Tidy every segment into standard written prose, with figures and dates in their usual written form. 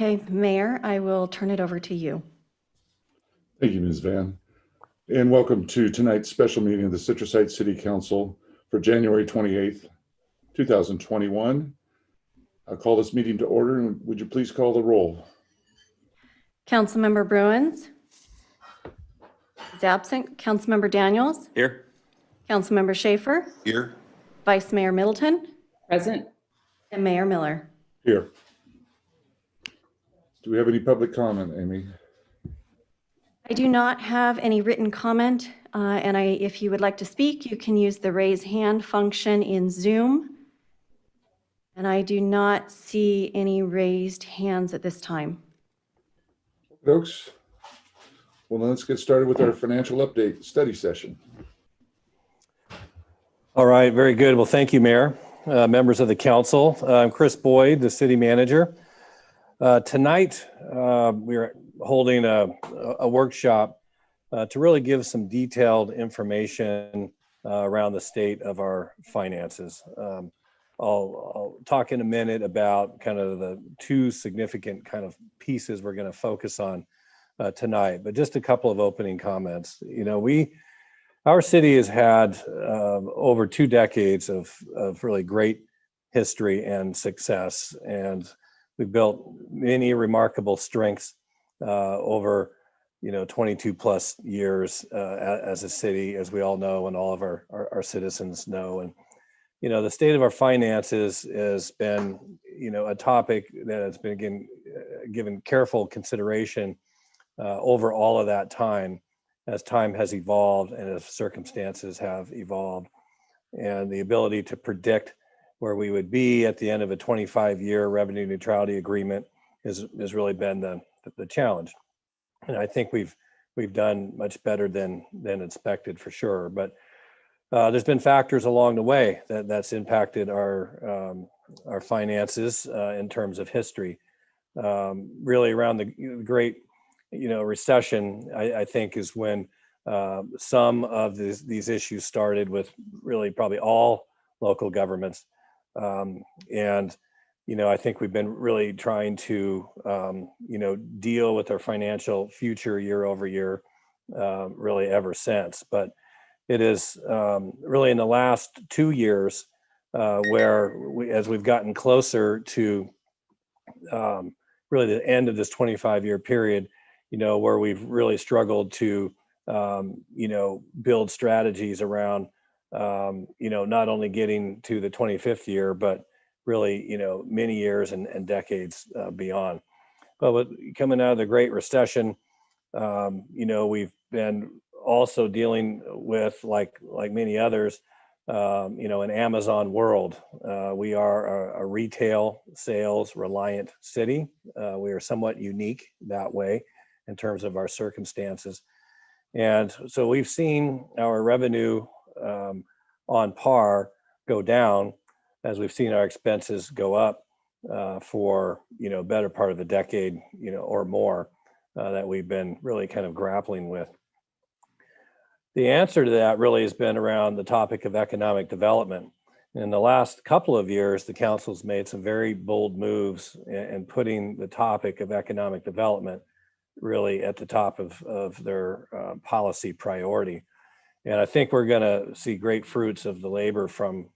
Okay, Mayor, I will turn it over to you. Thank you, Ms. Van. And welcome to tonight's special meeting of the Citrus Heights City Council for January 28th, 2021. I'll call this meeting to order, and would you please call the roll? Councilmember Bruins is absent. Councilmember Daniels. Here. Councilmember Schaefer. Here. Vice Mayor Middleton. Present. And Mayor Miller. Here. Do we have any public comment, Amy? I do not have any written comment, and if you would like to speak, you can use the raise hand function in Zoom. And I do not see any raised hands at this time. Folks, well, then let's get started with our financial update study session. All right, very good. Well, thank you, Mayor, members of the council. I'm Chris Boyd, the city manager. Tonight, we're holding a workshop to really give some detailed information around the state of our finances. I'll talk in a minute about kind of the two significant kind of pieces we're going to focus on tonight, but just a couple of opening comments. You know, our city has had over 2 decades of really great history and success, and we've built many remarkable strengths over 22 plus years as a city, as we all know, and all of our citizens know. And the state of our finances has been a topic that has been given careful consideration over all of that time, as time has evolved and as circumstances have evolved. And the ability to predict where we would be at the end of a 25-year revenue neutrality agreement has really been the challenge. And I think we've done much better than expected, for sure. But there's been factors along the way that's impacted our finances in terms of history. Really around the great recession, I think, is when some of these issues started with really probably all local governments. And I think we've been really trying to deal with our financial future year over year, really ever since. But it is really in the last 2 years where as we've gotten closer to really the end of this 25-year period, where we've really struggled to build strategies around not only getting to the 25th year, but really many years and decades beyond. But coming out of the Great Recession, we've been also dealing with, like many others, an Amazon world. We are a retail sales reliant city. We are somewhat unique that way in terms of our circumstances. And so we've seen our revenue on par go down as we've seen our expenses go up for better part of a decade or more that we've been really kind of grappling with. The answer to that really has been around the topic of economic development. In the last couple of years, the council's made some very bold moves in putting the topic of economic development really at the top of their policy priority. And I think we're going to see great fruits of the labor from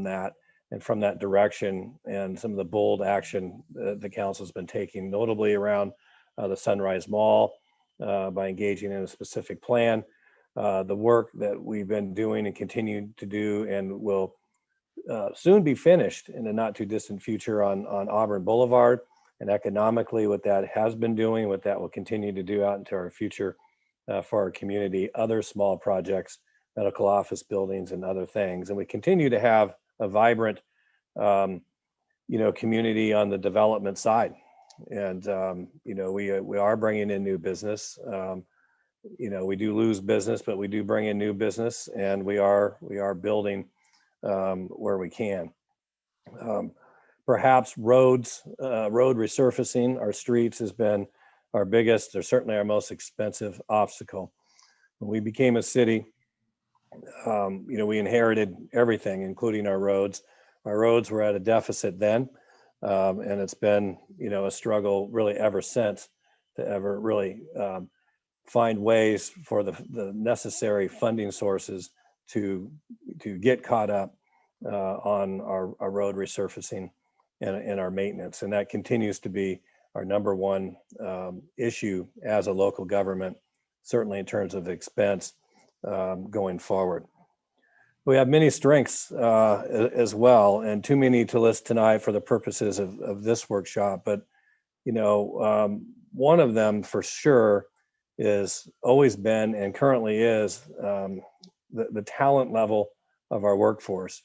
that and from that direction, and some of the bold action the council's been taking, notably around the Sunrise Mall by engaging in a specific plan. The work that we've been doing and continue to do and will soon be finished in the not too distant future on Auburn Boulevard, and economically what that has been doing, what that will continue to do out into our future for our community, other small projects, medical office buildings and other things. And we continue to have a vibrant community on the development side. And we are bringing in new business. We do lose business, but we do bring in new business, and we are building where we can. Perhaps road resurfacing our streets has been our biggest, or certainly our most expensive obstacle. When we became a city, we inherited everything, including our roads. Our roads were at a deficit then. And it's been, a struggle really ever since to ever really find ways for the necessary funding sources to get caught up on our road resurfacing and our maintenance. And that continues to be our number one issue as a local government, certainly in terms of expense going forward. We have many strengths as well, and too many to list tonight for the purposes of this workshop. But, one of them for sure is always been and currently is the talent level of our workforce.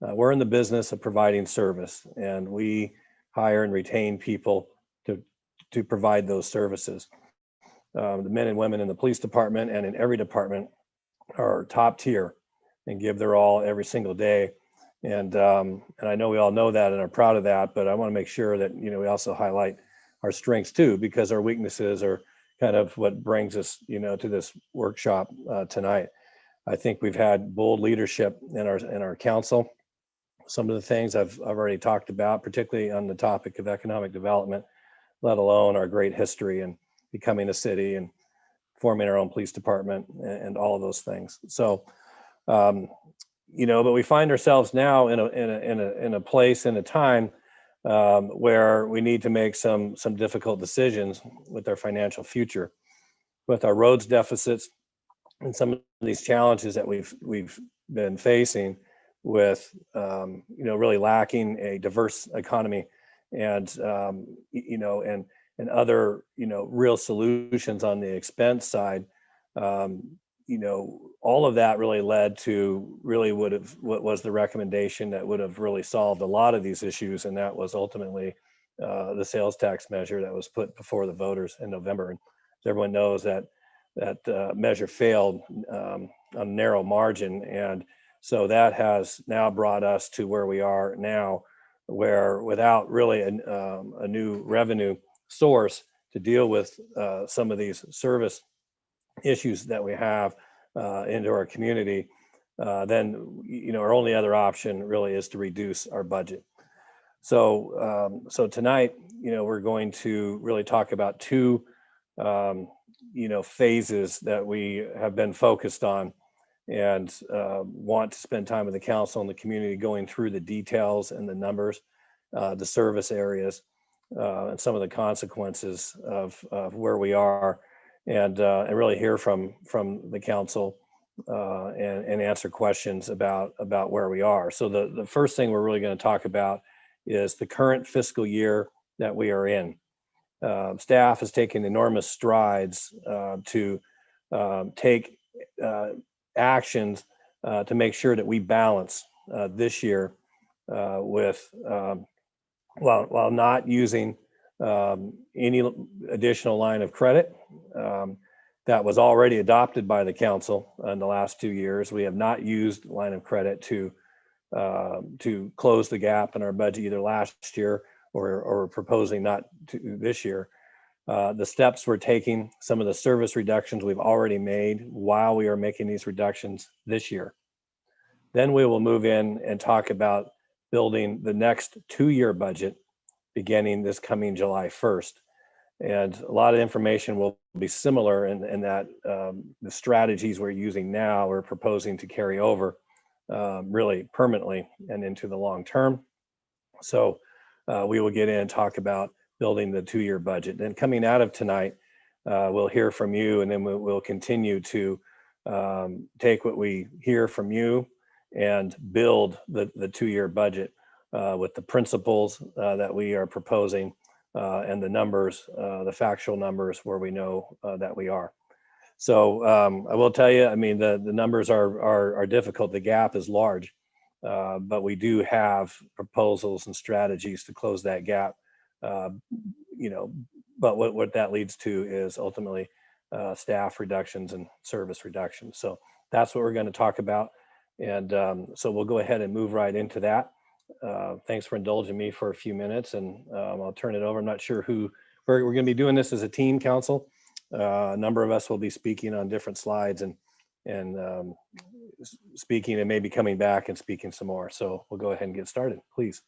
We're in the business of providing service, and we hire and retain people to provide those services. The men and women in the police department and in every department are top tier and give their all every single day. And I know we all know that and are proud of that, but I want to make sure that, we also highlight our strengths too, because our weaknesses are kind of what brings us, to this workshop tonight. I think we've had bold leadership in our council. Some of the things I've already talked about, particularly on the topic of economic development, let alone our great history and becoming a city and forming our own police department and all of those things. So, but we find ourselves now in a place, in a time where we need to make some difficult decisions with our financial future, with our roads deficits and some of these challenges that we've been facing with, really lacking a diverse economy and, and other, real solutions on the expense side. All of that really led to what was the recommendation that would have really solved a lot of these issues. And that was ultimately the sales tax measure that was put before the voters in November. And as everyone knows, that measure failed on a narrow margin. And so that has now brought us to where we are now, where without really a new revenue source to deal with some of these service issues that we have into our community, then our only other option really is to reduce our budget. So tonight, we're going to really talk about two phases that we have been focused on and want to spend time with the council and the community going through the details and the numbers, the service areas, and some of the consequences of where we are, and really hear from the council and answer questions about where we are. So the first thing we're really going to talk about is the current fiscal year that we are in. Staff has taken enormous strides to take actions to make sure that we balance this year with while not using any additional line of credit that was already adopted by the council in the last 2 years. We have not used line of credit to close the gap in our budget either last year or proposing not to this year. The steps we're taking, some of the service reductions we've already made while we are making these reductions this year. Then we will move in and talk about building the next 2-year budget beginning this coming July 1st. And a lot of information will be similar in that the strategies we're using now, we're proposing to carry over really permanently and into the long term. So we will get in and talk about building the 2-year budget. Then coming out of tonight, we'll hear from you, and then we'll continue to take what we hear from you and build the 2-year budget with the principles that we are proposing and the numbers, the factual numbers where we know that we are. So I will tell you, I mean, the numbers are difficult. The gap is large, but we do have proposals and strategies to close that gap. But what that leads to is ultimately staff reductions and service reductions. So that's what we're going to talk about. And so we'll go ahead and move right into that. Thanks for indulging me for a few minutes, and I'll turn it over. I'm not sure who we're going to be doing this as a team, council. A number of us will be speaking on different slides and speaking, and maybe coming back and speaking some more. So we'll go ahead and get started, please.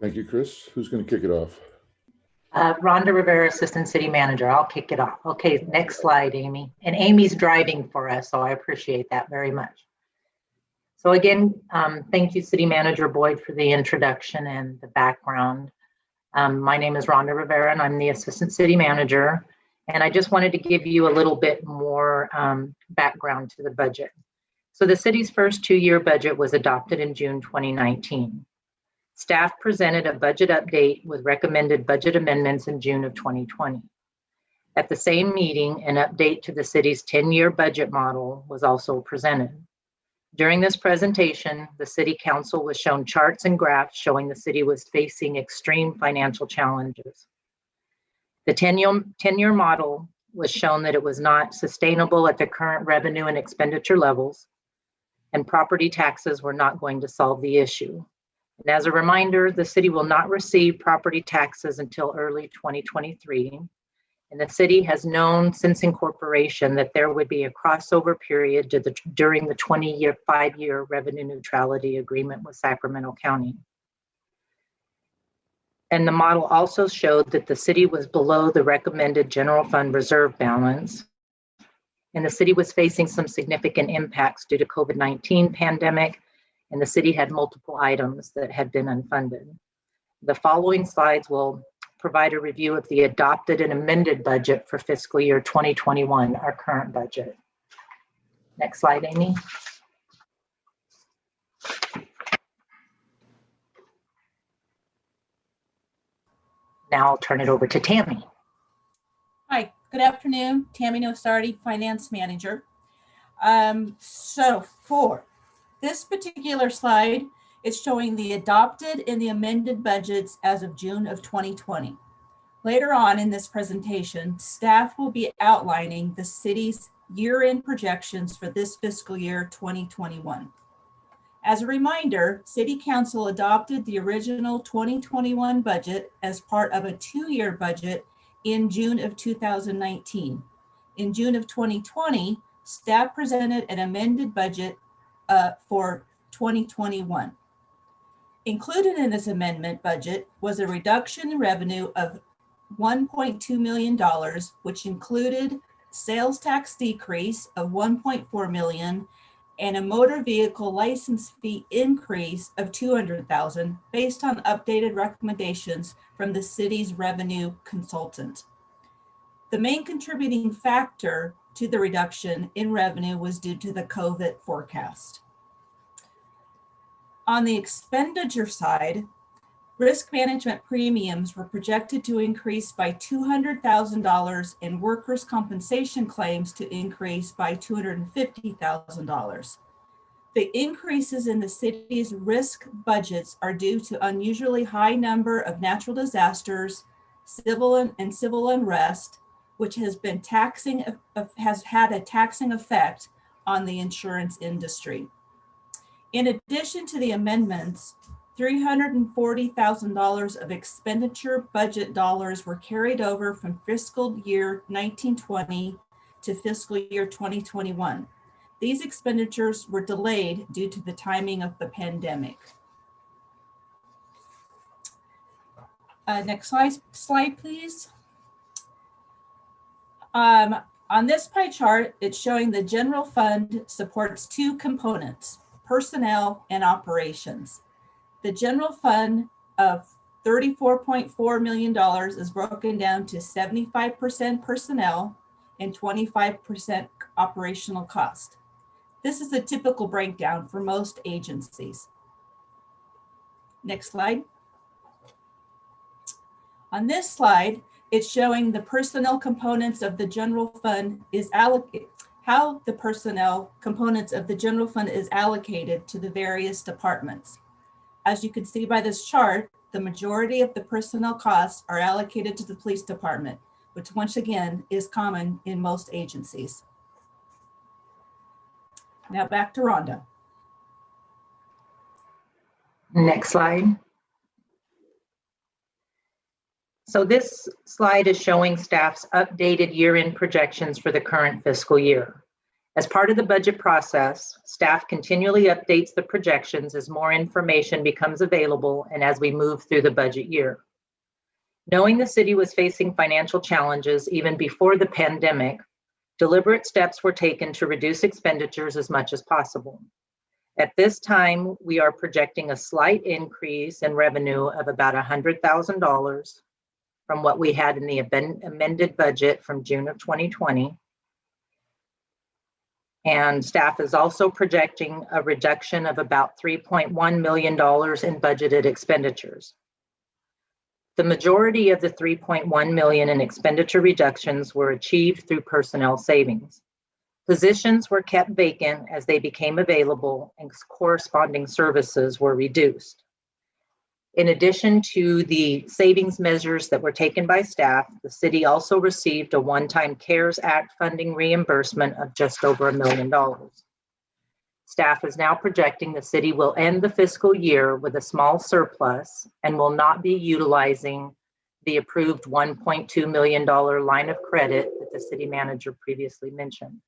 Thank you, Chris. Who's going to kick it off? Rhonda Rivera, Assistant City Manager. I'll kick it off. Okay, next slide, Amy. And Amy's driving for us, so I appreciate that very much. So again, thank you, City Manager Boyd, for the introduction and the background. My name is Rhonda Rivera, and I'm the Assistant City Manager. And I just wanted to give you a little bit more background to the budget. So the city's first two-year budget was adopted in June 2019. Staff presented a budget update with recommended budget amendments in June of 2020. At the same meeting, an update to the city's 10-year budget model was also presented. During this presentation, the City Council was shown charts and graphs showing the city was facing extreme financial challenges. The 10-year model was shown that it was not sustainable at the current revenue and expenditure levels, and property taxes were not going to solve the issue. And as a reminder, the city will not receive property taxes until early 2023. And the city has known since incorporation that there would be a crossover period during the 5-year revenue neutrality agreement with Sacramento County. And the model also showed that the city was below the recommended general fund reserve balance. And the city was facing some significant impacts due to COVID-19 pandemic, and the city had multiple items that had been unfunded. The following slides will provide a review of the adopted and amended budget for fiscal year 2021, our current budget. Next slide, Amy. Now I'll turn it over to Tammy. Hi, good afternoon. Tammy Nosardi, Finance Manager. So for this particular slide, it's showing the adopted and the amended budgets as of June of 2020. Later on in this presentation, staff will be outlining the city's year-end projections for this fiscal year 2021. As a reminder, City Council adopted the original 2021 budget as part of a 2-year budget in June of 2019. In June of 2020, staff presented an amended budget for 2021. Included in this amendment budget was a reduction in revenue of $1.2 million, which included sales tax decrease of $1.4 million and a motor vehicle license fee increase of $200,000 based on updated recommendations from the city's revenue consultant. The main contributing factor to the reduction in revenue was due to the COVID forecast. On the expenditure side, risk management premiums were projected to increase by $200,000 and workers' compensation claims to increase by $250,000. The increases in the city's risk budgets are due to unusually high number of natural disasters, civil unrest, which has had a taxing effect on the insurance industry. In addition to the amendments, $340,000 of expenditure budget dollars were carried over from fiscal year 1920 to fiscal year 2021. These expenditures were delayed due to the timing of the pandemic. Next slide, please. On this pie chart, it's showing the general fund supports 2 components: personnel and operations. The general fund of $34.4 million is broken down to 75% personnel and 25% operational cost. This is a typical breakdown for most agencies. Next slide. On this slide, it's showing the personnel components of the general fund is allocated, how the personnel components of the general fund is allocated to the various departments. As you can see by this chart, the majority of the personnel costs are allocated to the police department, which once again is common in most agencies. Now back to Rhonda. Next slide. So this slide is showing staff's updated year-end projections for the current fiscal year. As part of the budget process, staff continually updates the projections as more information becomes available and as we move through the budget year. Knowing the city was facing financial challenges even before the pandemic, deliberate steps were taken to reduce expenditures as much as possible. At this time, we are projecting a slight increase in revenue of about $100,000 from what we had in the amended budget from June of 2020. And staff is also projecting a reduction of about $3.1 million in budgeted expenditures. The majority of the $3.1 million in expenditure reductions were achieved through personnel savings. Positions were kept vacant as they became available and corresponding services were reduced. In addition to the savings measures that were taken by staff, the city also received a one-time CARES Act funding reimbursement of just over $1 million. Staff is now projecting the city will end the fiscal year with a small surplus and will not be utilizing the approved $1.2 million line of credit that the city manager previously mentioned.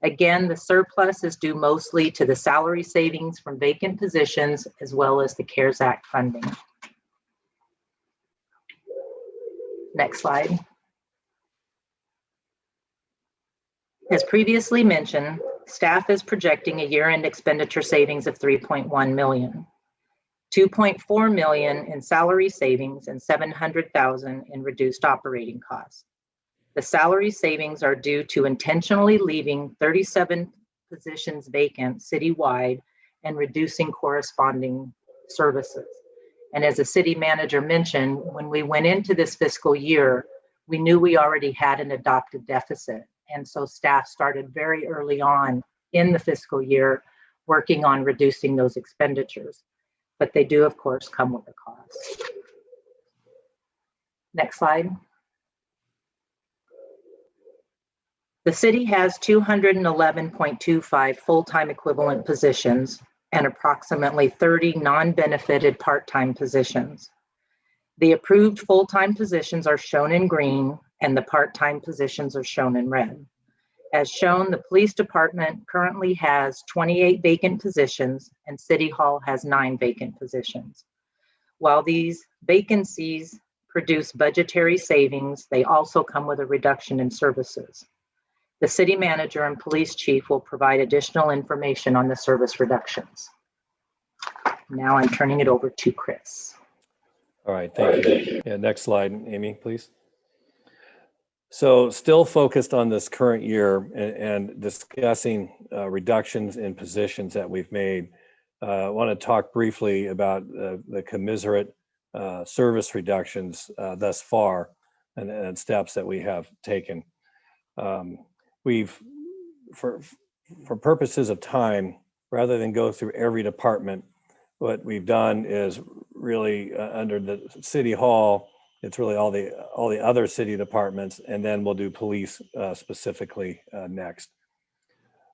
Again, the surplus is due mostly to the salary savings from vacant positions as well as the CARES Act funding. Next slide. As previously mentioned, staff is projecting a year-end expenditure savings of $3.1 million, $2.4 million in salary savings and $700,000 in reduced operating costs. The salary savings are due to intentionally leaving 37 positions vacant citywide and reducing corresponding services. And as the city manager mentioned, when we went into this fiscal year, we knew we already had an adopted deficit. And so staff started very early on in the fiscal year working on reducing those expenditures. But they do, of course, come with a cost. Next slide. The city has 211.25 full-time equivalent positions and approximately 30 non-benefited part-time positions. The approved full-time positions are shown in green and the part-time positions are shown in red. As shown, the police department currently has 28 vacant positions and City Hall has 9 vacant positions. While these vacancies produce budgetary savings, they also come with a reduction in services. The city manager and police chief will provide additional information on the service reductions. Now I'm turning it over to Chris. All right, thank you. Yeah, next slide, Amy, please. So still focused on this current year and discussing reductions in positions that we've made. I want to talk briefly about the commiserate service reductions thus far and steps that we have taken. For purposes of time, rather than go through every department, what we've done is really under the City Hall, it's really all the other city departments, and then we'll do police specifically next.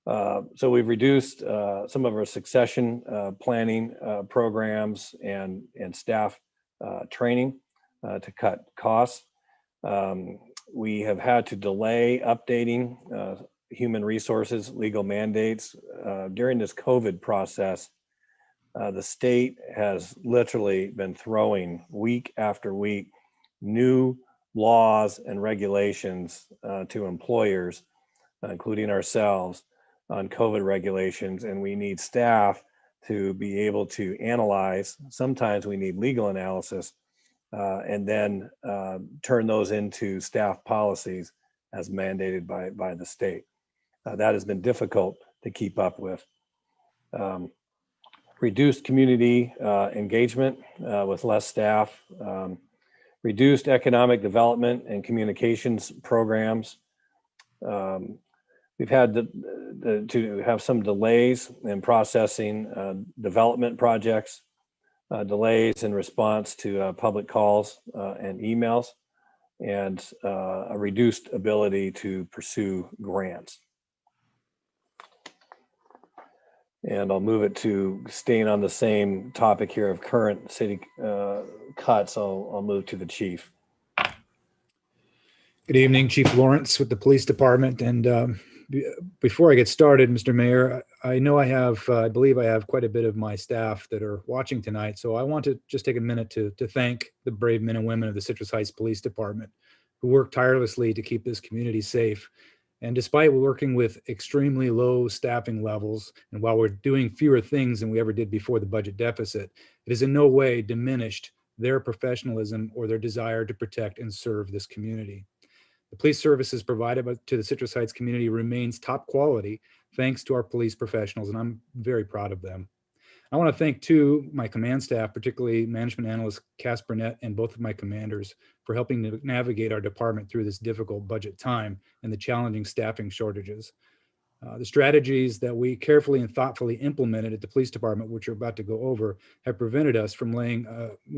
So we've reduced some of our succession planning programs and staff training to cut costs. We have had to delay updating human resources, legal mandates. During this COVID process, the state has literally been throwing week after week new laws and regulations to employers, including ourselves, on COVID regulations, and we need staff to be able to analyze. Sometimes we need legal analysis and then turn those into staff policies as mandated by the state. That has been difficult to keep up with. Reduced community engagement with less staff, reduced economic development and communications programs. We've had to have some delays in processing development projects, delays in response to public calls and emails, and a reduced ability to pursue grants. And I'll move it to staying on the same topic here of current city cuts. I'll move to the chief. Good evening, Chief Lawrence with the Police Department. And Before I get started, Mr. Mayor, I know I believe I have quite a bit of my staff that are watching tonight. So I want to just take a minute to thank the brave men and women of the Citrus Heights Police Department who work tirelessly to keep this community safe. And despite working with extremely low staffing levels, and while we're doing fewer things than we ever did before the budget deficit, it has in no way diminished their professionalism or their desire to protect and serve this community. The police services provided to the Citrus Heights community remains top quality thanks to our police professionals, and I'm very proud of them. I want to thank too my command staff, particularly Management Analyst Cass Burnett and both of my commanders for helping to navigate our department through this difficult budget time and the challenging staffing shortages. The strategies that we carefully and thoughtfully implemented at the police department, which we're about to go over, have prevented us from laying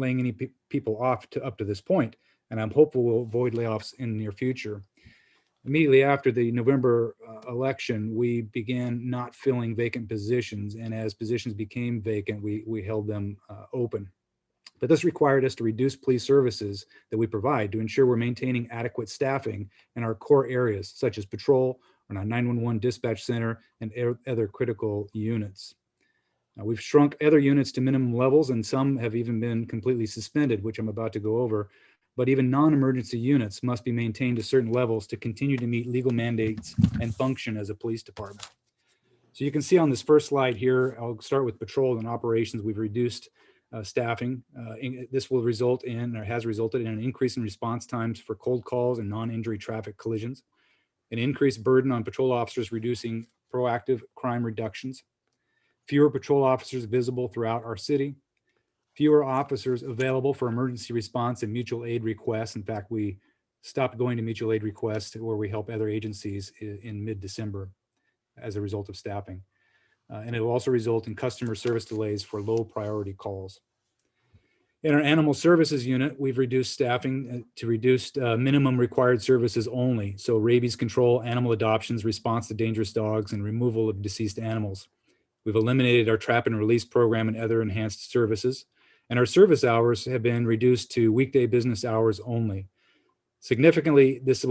any people off up to this point, and I'm hopeful we'll avoid layoffs in the near future. Immediately after the November election, we began not filling vacant positions, and as positions became vacant, we held them open. But this required us to reduce police services that we provide to ensure we're maintaining adequate staffing in our core areas, such as patrol, and our 911 dispatch center, and other critical units. We've shrunk other units to minimum levels, and some have even been completely suspended, which I'm about to go over. But even non-emergency units must be maintained to certain levels to continue to meet legal mandates and function as a police department. So you can see on this first slide here, I'll start with patrol and operations. We've reduced staffing. This will result in, or has resulted in, an increase in response times for cold calls and non-injury traffic collisions, an increased burden on patrol officers, reducing proactive crime reductions, fewer patrol officers visible throughout our city, fewer officers available for emergency response and mutual aid requests. In fact, we stopped going to mutual aid requests where we help other agencies in mid-December as a result of staffing. And it will also result in customer service delays for low priority calls. In our animal services unit, we've reduced staffing to reduced minimum required services only. So rabies control, animal adoptions, response to dangerous dogs, and removal of deceased animals. We've eliminated our trap and release program and other enhanced services. And our service hours have been reduced to weekday business hours only. Significantly, this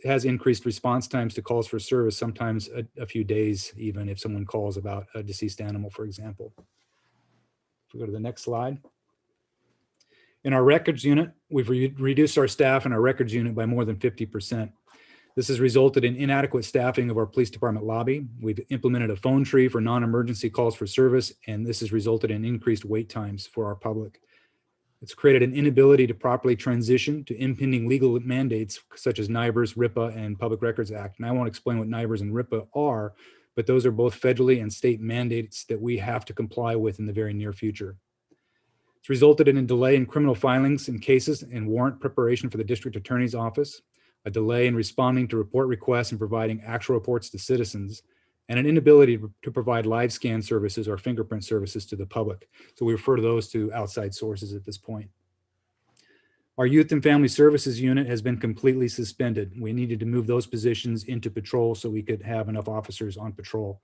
has increased response times to calls for service, sometimes a few days, even if someone calls about a deceased animal, for example. If we go to the next slide. In our records unit, we've reduced our staff in our records unit by more than 50%. This has resulted in inadequate staffing of our police department lobby. We've implemented a phone tree for non-emergency calls for service, and this has resulted in increased wait times for our public. It's created an inability to properly transition to impending legal mandates such as NIBRS, RIPA, and Public Records Act. And I won't explain what NIBRS and RIPA are, but those are both federally and state mandates that we have to comply with in the very near future. It's resulted in a delay in criminal filings and cases and warrant preparation for the district attorney's office, a delay in responding to report requests and providing actual reports to citizens, and an inability to provide live scan services or fingerprint services to the public. So we refer to those to outside sources at this point. Our youth and family services unit has been completely suspended. We needed to move those positions into patrol so we could have enough officers on patrol.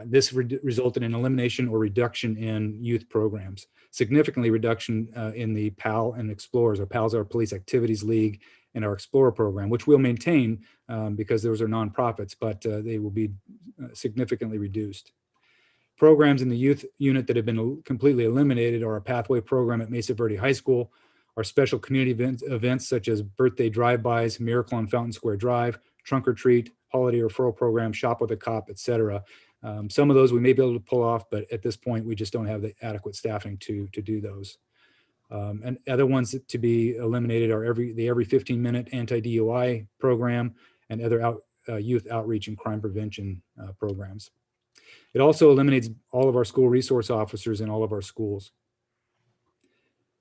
This resulted in elimination or reduction in youth programs, significantly reduction in the PAL and Explorers. Our PALs are Police Activities League, and our Explorer program, which we'll maintain because those are nonprofits, but they will be significantly reduced. Programs in the youth unit that have been completely eliminated are our Pathway program at Mesa Verde High School, our special community events such as birthday drive-bys, Miracle on Fountain Square Drive, Trunk or Treat, holiday referral program, Shop with a Cop, etc. Some of those we may be able to pull off, but at this point, we just don't have the adequate staffing to do those. And other ones to be eliminated are the every 15-minute anti-DUI program and other youth outreach and crime prevention programs. It also eliminates all of our school resource officers in all of our schools.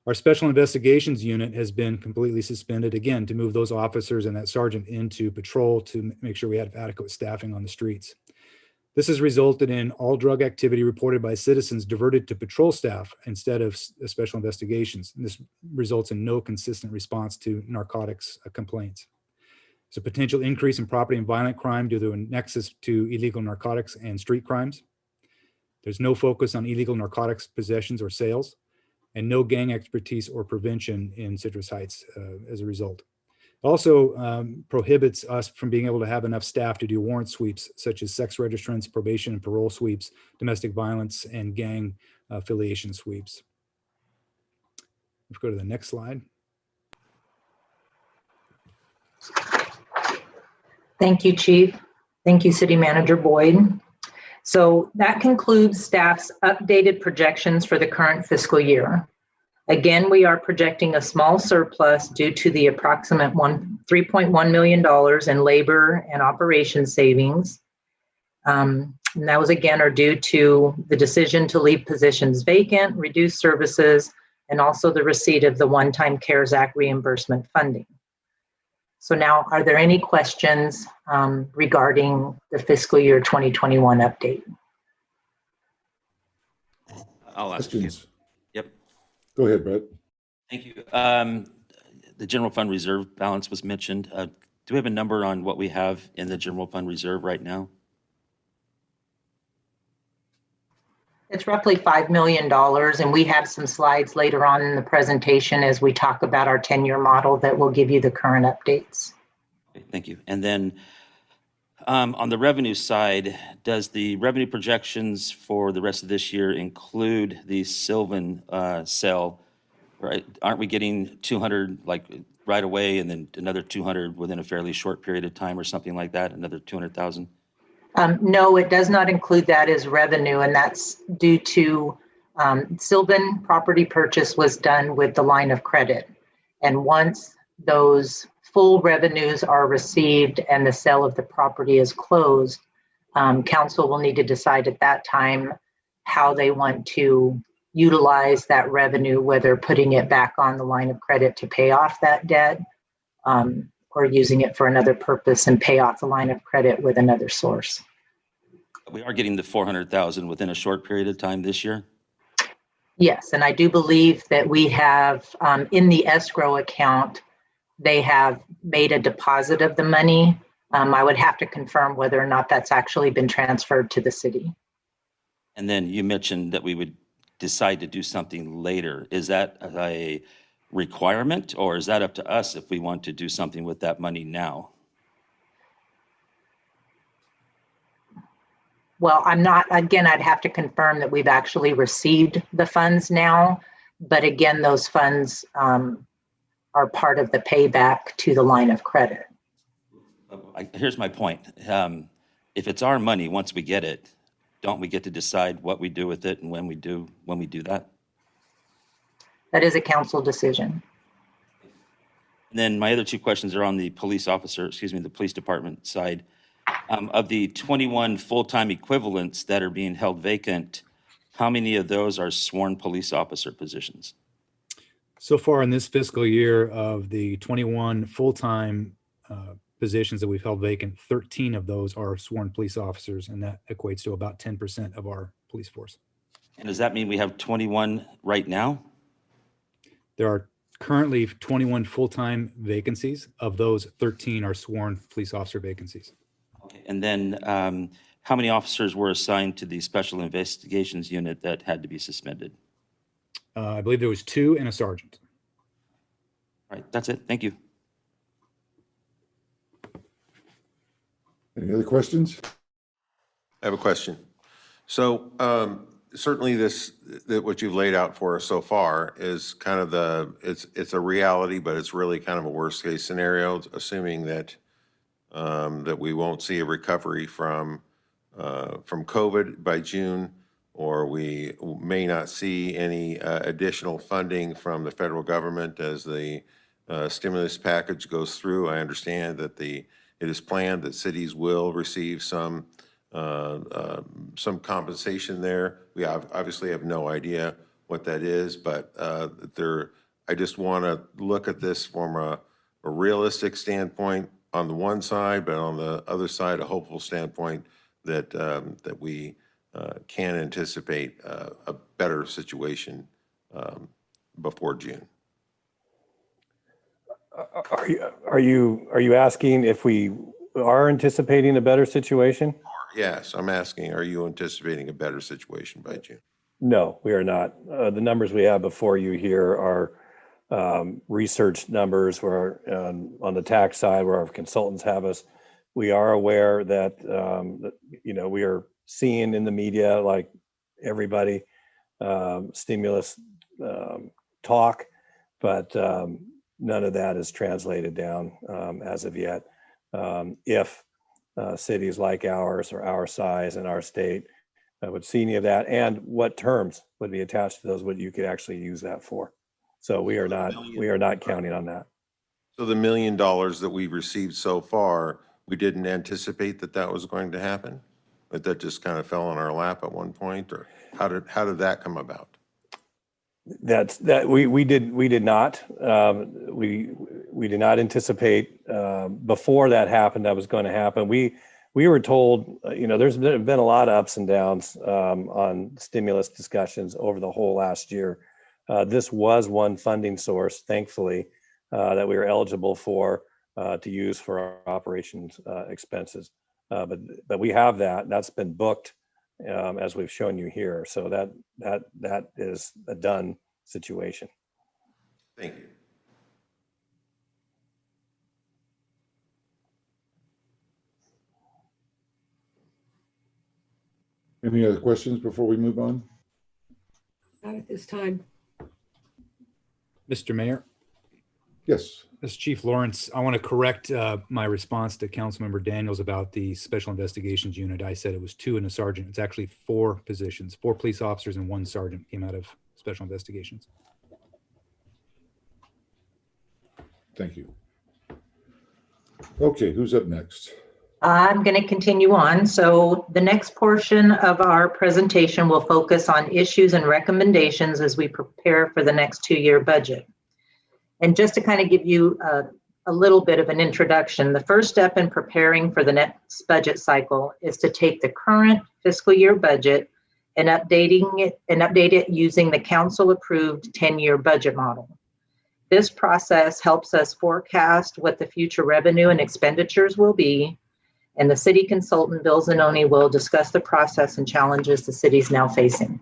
Our special investigations unit has been completely suspended, again, to move those officers and that sergeant into patrol to make sure we have adequate staffing on the streets. This has resulted in all drug activity reported by citizens diverted to patrol staff instead of special investigations. And this results in no consistent response to narcotics complaints. There's a potential increase in property and violent crime due to a nexus to illegal narcotics and street crimes. There's no focus on illegal narcotics possessions or sales, and no gang expertise or prevention in Citrus Heights as a result. Also prohibits us from being able to have enough staff to do warrant sweeps, such as sex registrants, probation and parole sweeps, domestic violence, and gang affiliation sweeps. Let's go to the next slide. Thank you, Chief. Thank you, City Manager Boyd. So that concludes staff's updated projections for the current fiscal year. Again, we are projecting a small surplus due to the approximate $3.1 million in labor and operations savings. And that was again are due to the decision to leave positions vacant, reduce services, and also the receipt of the one-time CARES Act reimbursement funding. So now, are there any questions regarding the fiscal year 2021 update? I'll ask a few. Questions? Yep. Go ahead, Brett. Thank you. The general fund reserve balance was mentioned. Do we have a number on what we have in the general fund reserve right now? It's roughly $5 million, and we have some slides later on in the presentation as we talk about our 10-year model that will give you the current updates. Okay, thank you. And then on the revenue side, does the revenue projections for the rest of this year include the Sylvan sale? Right? Aren't we getting 200 like right away, and then another 200 within a fairly short period of time, or something like that? Another 200,000? No, it does not include that as revenue, and that's due to Sylvan property purchase was done with the line of credit. And once those full revenues are received and the sale of the property is closed, council will need to decide at that time how they want to utilize that revenue, whether putting it back on the line of credit to pay off that debt, or using it for another purpose and pay off the line of credit with another source. We are getting the 400,000 within a short period of time this year? Yes, and I do believe that we have in the escrow account, they have made a deposit of the money. I would have to confirm whether or not that's actually been transferred to the city. And then you mentioned that we would decide to do something later. Is that a requirement, or is that up to us if we want to do something with that money now? Well, I'm not, again, I'd have to confirm that we've actually received the funds now, but again, those funds are part of the payback to the line of credit. Here's my point. If it's our money, once we get it, don't we get to decide what we do with it and when we do that? That is a council decision. And then my other two questions are on the police department side. Of the 21 full-time equivalents that are being held vacant, how many of those are sworn police officer positions? So far in this fiscal year, of the 21 full-time positions that we've held vacant, 13 of those are sworn police officers, and that equates to about 10% of our police force. And does that mean we have 21 right now? There are currently 21 full-time vacancies. Of those, 13 are sworn police officer vacancies. Okay. And then how many officers were assigned to the special investigations unit that had to be suspended? I believe there was 2 and a sergeant. All right, that's it. Thank you. Any other questions? I have a question. So certainly what you've laid out for us so far is kind of it's a reality, but it's really kind of a worst case scenario, assuming that that we won't see a recovery from COVID by June, or we may not see any additional funding from the federal government as the stimulus package goes through. I understand that it is planned that cities will receive some compensation there. We obviously have no idea what that is, but I just want to look at this from a realistic standpoint on the one side, but on the other side, a hopeful standpoint that we can anticipate a better situation before June. Are you asking if we are anticipating a better situation? Yes, I'm asking, are you anticipating a better situation by June? No, we are not. The numbers we have before you here are research numbers where on the tax side where our consultants have us. We are aware that, we are seeing in the media, like everybody, stimulus talk, but none of that is translated down as of yet. If cities like ours or our size and our state would see any of that, and what terms would be attached to those, what you could actually use that for. So we are not counting on that. So the $1 million that we've received so far, we didn't anticipate that that was going to happen? But that just kind of fell on our lap at one point, or how did that come about? We did not. We did not anticipate before that happened that was going to happen. We were told, there's been a lot of ups and downs on stimulus discussions over the whole last year. This was one funding source, thankfully, that we were eligible for to use for our operations expenses. But we have that's been booked as we've shown you here. So that is a done situation. Thank you. Any other questions before we move on? Not at this time. Mr. Mayor, Yes. as Chief Lawrence, I want to correct my response to Councilmember Daniels about the Special Investigations Unit. I said it was 2 and a sergeant. It's actually 4 positions, 4 police officers and 1 sergeant came out of Special Investigations. Thank you. Okay, who's up next? I'm going to continue on. So the next portion of our presentation will focus on issues and recommendations as we prepare for the next 2-year budget. And just to kind of give you a little bit of an introduction, the first step in preparing for the next budget cycle is to take the current fiscal year budget and update it using the council-approved 10-year budget model. This process helps us forecast what the future revenue and expenditures will be, and the city consultant, Bill Zanoni, will discuss the process and challenges the city is now facing.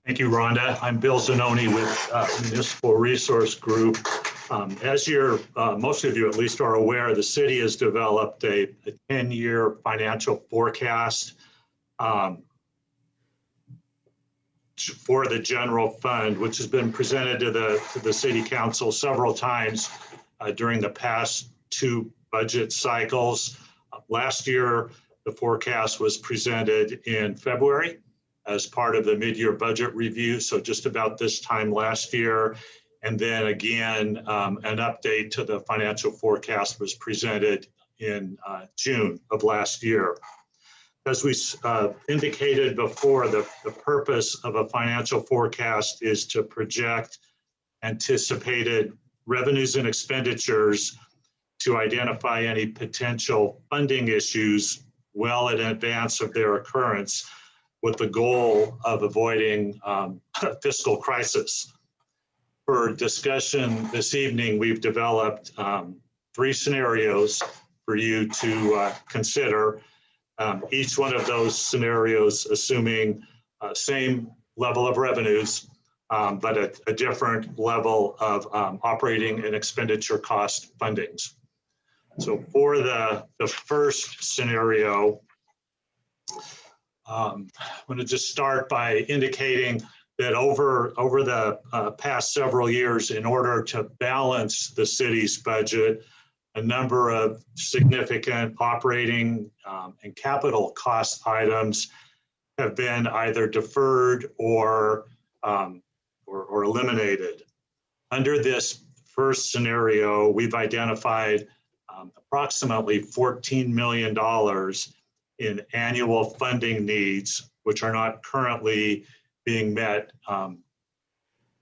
Thank you, Rhonda. I'm Bill Zanoni with Municipal Resource Group. As most of you at least are aware, the city has developed a 10-year financial forecast for the general fund, which has been presented to the city council several times during the past 2 budget cycles. Last year, the forecast was presented in February as part of the mid-year budget review, so just about this time last year. And then again, an update to the financial forecast was presented in June of last year. As we indicated before, the purpose of a financial forecast is to project anticipated revenues and expenditures to identify any potential funding issues well in advance of their occurrence, with the goal of avoiding a fiscal crisis. For discussion this evening, we've developed 3 scenarios for you to consider. Each one of those scenarios assuming same level of revenues, but a different level of operating and expenditure cost fundings. So for the first scenario, I'm going to just start by indicating that over the past several years, in order to balance the city's budget, a number of significant operating and capital cost items have been either deferred or eliminated. Under this first scenario, we've identified approximately $14 million in annual funding needs, which are not currently being met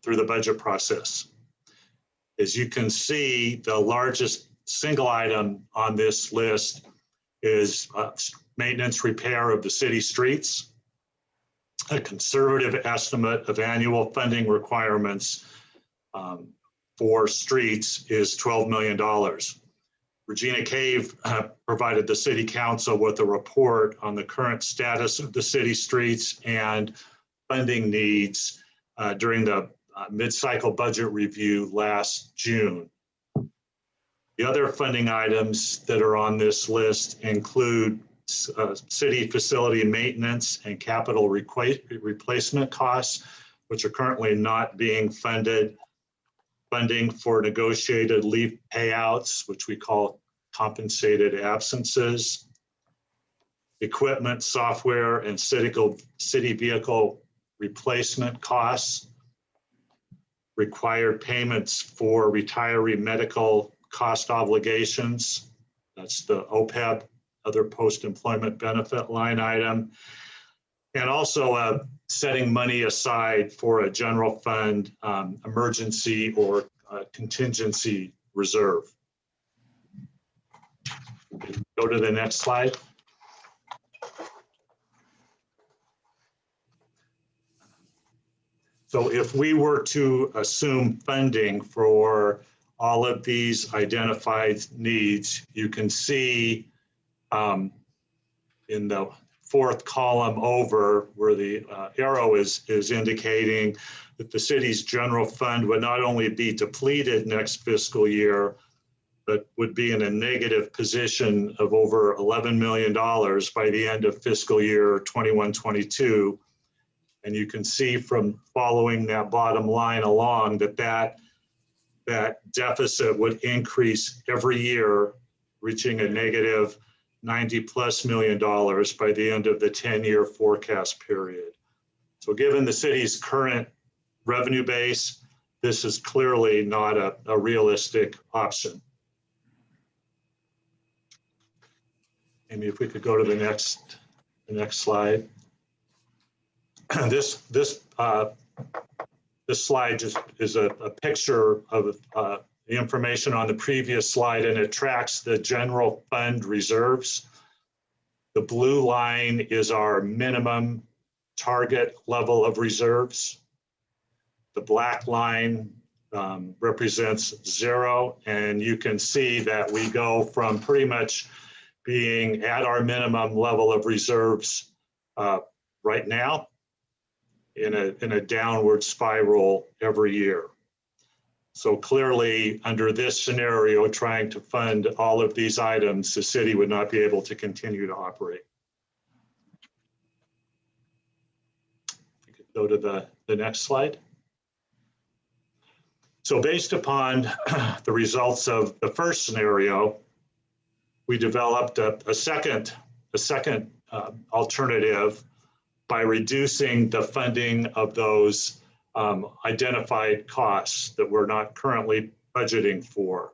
through the budget process. As you can see, the largest single item on this list is maintenance repair of the city streets. A conservative estimate of annual funding requirements for streets is $12 million. Regina Cave provided the City Council with a report on the current status of the city streets and funding needs during the mid-cycle budget review last June. The other funding items that are on this list include city facility maintenance and capital replacement costs, which are currently not being funded, funding for negotiated leave payouts, which we call compensated absences, equipment, software, and city vehicle replacement costs, required payments for retiree medical cost obligations. That's the OPEB, other post-employment benefit line item. And also setting money aside for a general fund emergency or contingency reserve. Go to the next slide. So if we were to assume funding for all of these identified needs, you can see in the fourth column over where the arrow is indicating that the city's general fund would not only be depleted next fiscal year, but would be in a negative position of over $11 million by the end of fiscal year 21-22. And you can see from following that bottom line along that deficit would increase every year, reaching a negative $90+ million by the end of the 10-year forecast period. So given the city's current revenue base, this is clearly not a realistic option. Maybe if we could go to the next slide. This slide just is a picture of the information on the previous slide, and it tracks the general fund reserves. The blue line is our minimum target level of reserves. The black line represents 0, and you can see that we go from pretty much being at our minimum level of reserves right now in a downward spiral every year. So clearly, under this scenario, trying to fund all of these items, the city would not be able to continue to operate. We could go to the next slide. So based upon the results of the first scenario, we developed a second alternative by reducing the funding of those identified costs that we're not currently budgeting for.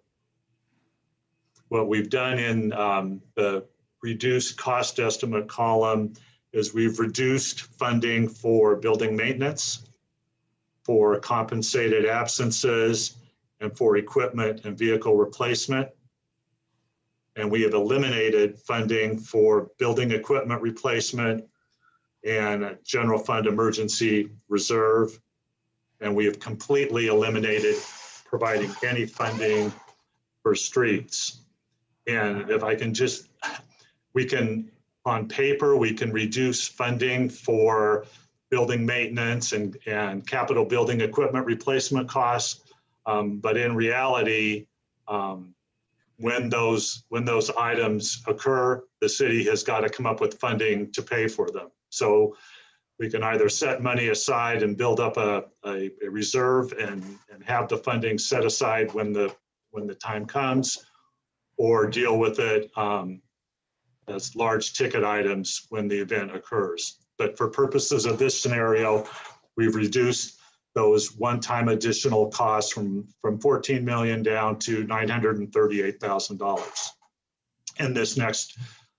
What we've done in the reduced cost estimate column is we've reduced funding for building maintenance, for compensated absences, and for equipment and vehicle replacement. And we have eliminated funding for building equipment replacement and general fund emergency reserve. And we have completely eliminated providing any funding for streets. And if I can just, on paper, we can reduce funding for building maintenance and capital building equipment replacement costs. But in reality, when those items occur, the city has got to come up with funding to pay for them. So we can either set money aside and build up a reserve and have the funding set aside when the time comes, or deal with it as large ticket items when the event occurs. But for purposes of this scenario, we've reduced those one-time additional costs from 14 million down to $938,000 in this next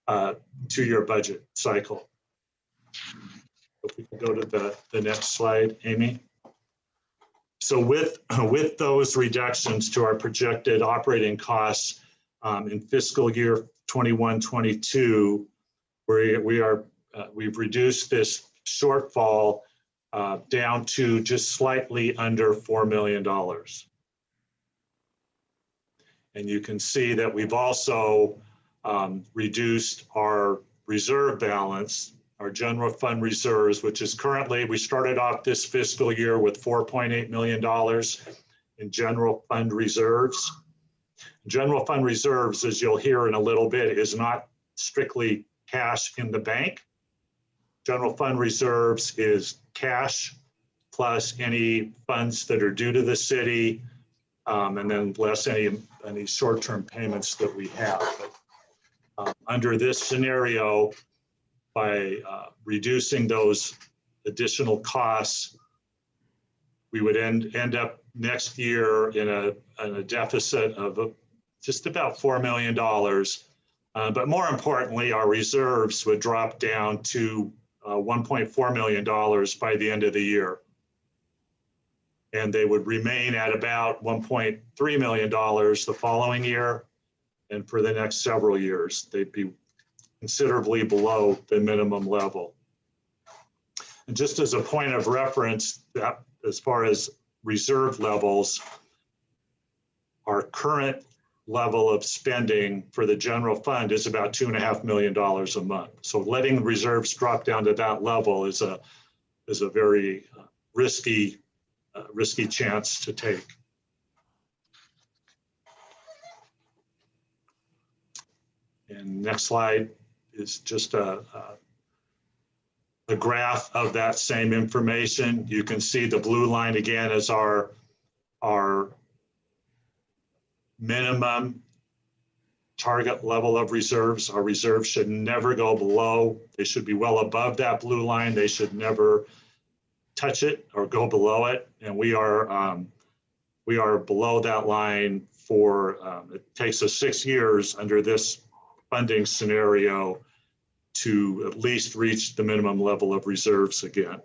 2-year budget cycle. If we can go to the next slide, Amy. So with those reductions to our projected operating costs in fiscal year 21-22, we've reduced this shortfall down to just slightly under $4 million. And you can see that we've also reduced our reserve balance, our general fund reserves, which is currently, we started off this fiscal year with $4.8 million in general fund reserves. General fund reserves, as you'll hear in a little bit, is not strictly cash in the bank. General fund reserves is cash plus any funds that are due to the city, and then less any short-term payments that we have. Under this scenario, by reducing those additional costs, we would end up next year in a deficit of just about $4 million. But more importantly, our reserves would drop down to $1.4 million by the end of the year. And they would remain at about $1.3 million the following year. And for the next several years, they'd be considerably below the minimum level. And just as a point of reference, that as far as reserve levels, our current level of spending for the general fund is about $2.5 million a month. So letting reserves drop down to that level is a very risky chance to take. And next slide is just a graph of that same information. You can see the blue line again is our minimum target level of reserves. Our reserves should never go below. They should be well above that blue line. They should never touch it or go below it. And we are below that line for, it takes us 6 years under this funding scenario to at least reach the minimum level of reserves again.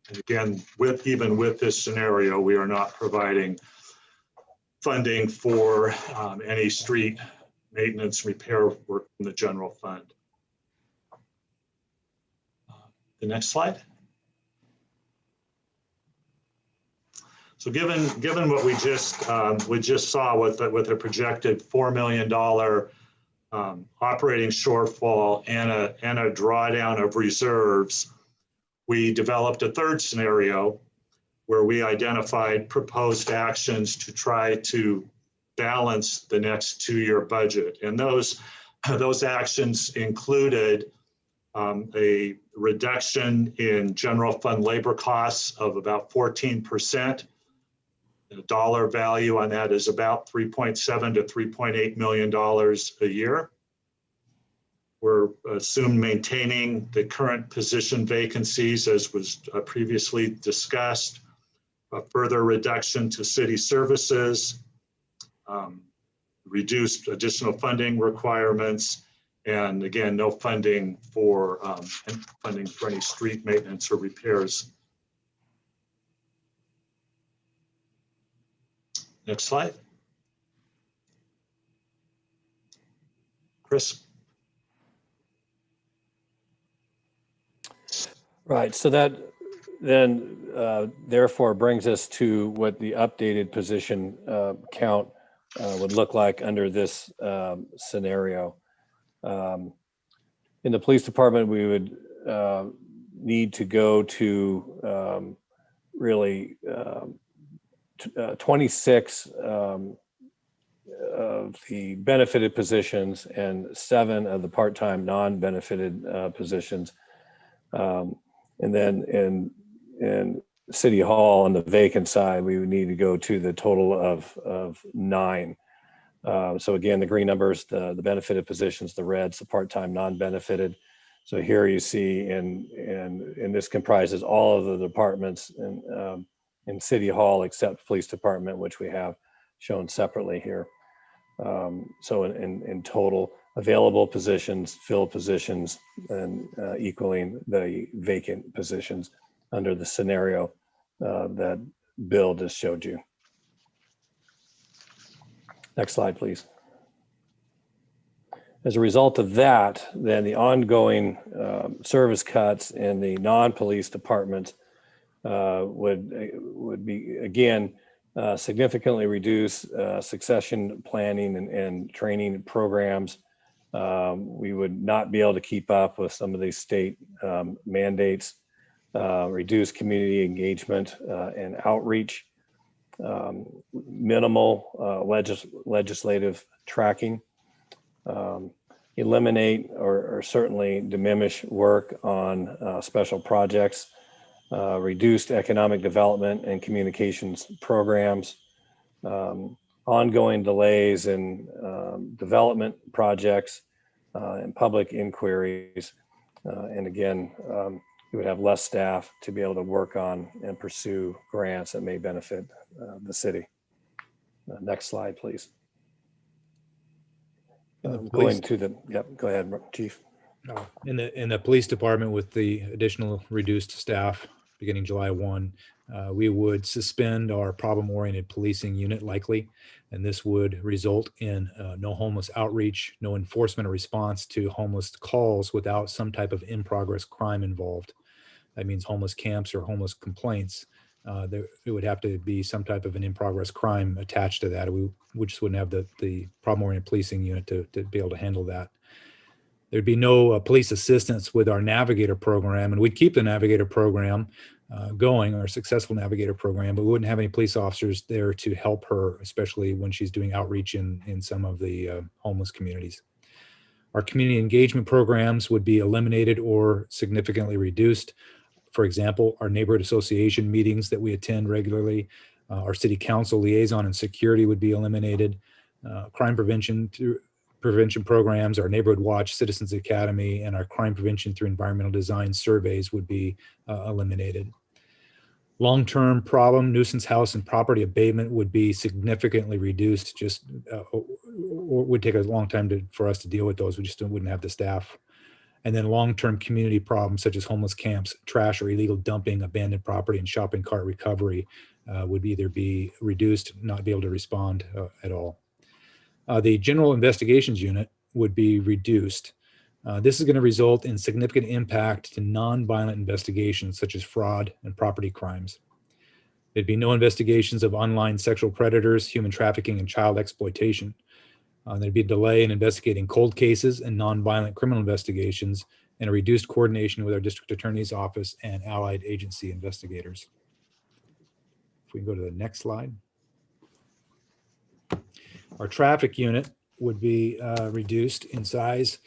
And again, even with this scenario, we are not providing funding for any street maintenance repair work in the general fund. The next slide. So given what we just saw with a projected $4 million operating shortfall and a drawdown of reserves, we developed a third scenario where we identified proposed actions to try to balance the next 2-year budget. And those actions included a reduction in general fund labor costs of about 14%. The dollar value on that is about $3.7 to $3.8 million a year. We're assumed maintaining the current position vacancies as was previously discussed, a further reduction to city services, reduced additional funding requirements, and again, no funding for any street maintenance or repairs. Next slide. Chris. Right, so that then therefore brings us to what the updated position count would look like under this scenario. In the police department, we would need to go to really 26 of the benefited positions and 7 of the part-time non-benefited positions. And then in City Hall on the vacant side, we would need to go to the total of 9. So again, the green numbers, the benefited positions, the reds, the part-time non-benefited. So here you see, and this comprises all of the departments in City Hall except Police Department, which we have shown separately here. So in total, available positions, filled positions, and equaling the vacant positions under the scenario that Bill just showed you. Next slide, please. As a result of that, then the ongoing service cuts in the non-police departments would be, again, significantly reduce succession planning and training programs, We would not be able to keep up with some of these state mandates, reduce community engagement and outreach, minimal legislative tracking, eliminate or certainly diminish work on special projects, reduced economic development and communications programs, ongoing delays in development projects and public inquiries. And again, you would have less staff to be able to work on and pursue grants that may benefit the city. Next slide, please. Going to the, yep, go ahead, Chief. In the police department, with the additional reduced staff beginning July 1, we would suspend our problem-oriented policing unit likely, and this would result in no homeless outreach, no enforcement or response to homeless calls without some type of in-progress crime involved. That means homeless camps or homeless complaints. There would have to be some type of an in-progress crime attached to that. We just wouldn't have the problem-oriented policing unit to be able to handle that. There'd be no police assistance with our Navigator program, and we'd keep the Navigator program going, our successful Navigator program, but we wouldn't have any police officers there to help her, especially when she's doing outreach in some of the homeless communities. Our community engagement programs would be eliminated or significantly reduced. For example, our neighborhood association meetings that we attend regularly, our city council liaison and security would be eliminated. Crime prevention programs, our neighborhood watch, Citizens Academy, and our crime prevention through environmental design surveys would be eliminated. Long-term problem, nuisance house and property abatement would be significantly reduced. Just would take a long time for us to deal with those. We just wouldn't have the staff. And then long-term community problems such as homeless camps, trash or illegal dumping, abandoned property, and shopping cart recovery would either be reduced, not be able to respond at all. The General Investigations Unit would be reduced. This is going to result in significant impact to non-violent investigations such as fraud and property crimes. There'd be no investigations of online sexual predators, human trafficking, and child exploitation. There'd be a delay in investigating cold cases and non-violent criminal investigations, and a reduced coordination with our district attorney's office and allied agency investigators. If we can go to the next slide. Our traffic unit would be reduced in size.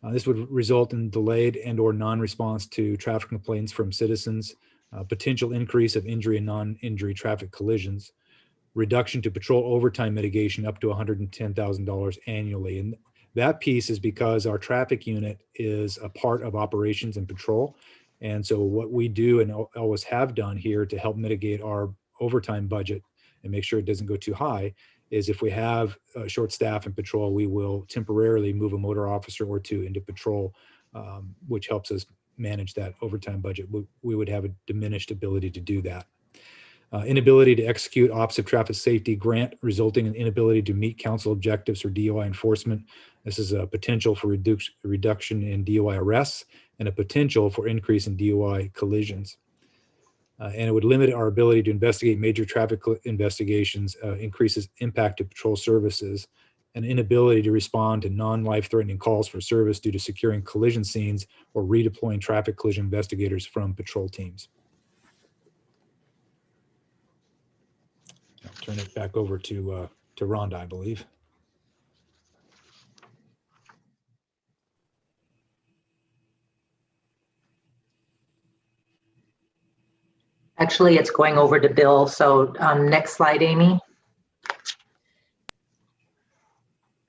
This would result in delayed and or non-response to traffic complaints from citizens, potential increase of injury and non-injury traffic collisions, reduction to patrol overtime mitigation up to $110,000 annually. And that piece is because our traffic unit is a part of operations and patrol. And so what we do and always have done here to help mitigate our overtime budget and make sure it doesn't go too high is if we have short staff in patrol, we will temporarily move a motor officer or two into patrol, which helps us manage that overtime budget. We would have a diminished ability to do that. Inability to execute Office of Traffic Safety grant resulting in inability to meet council objectives for DUI enforcement. This is a potential for reduction in DUI arrests and a potential for increase in DUI collisions. And it would limit our ability to investigate major traffic investigations, increases impact to patrol services, and inability to respond to non-life-threatening calls for service due to securing collision scenes or redeploying traffic collision investigators from patrol teams. I'll turn it back over to Rhonda, I believe. Actually, it's going over to Bill. So next slide, Amy.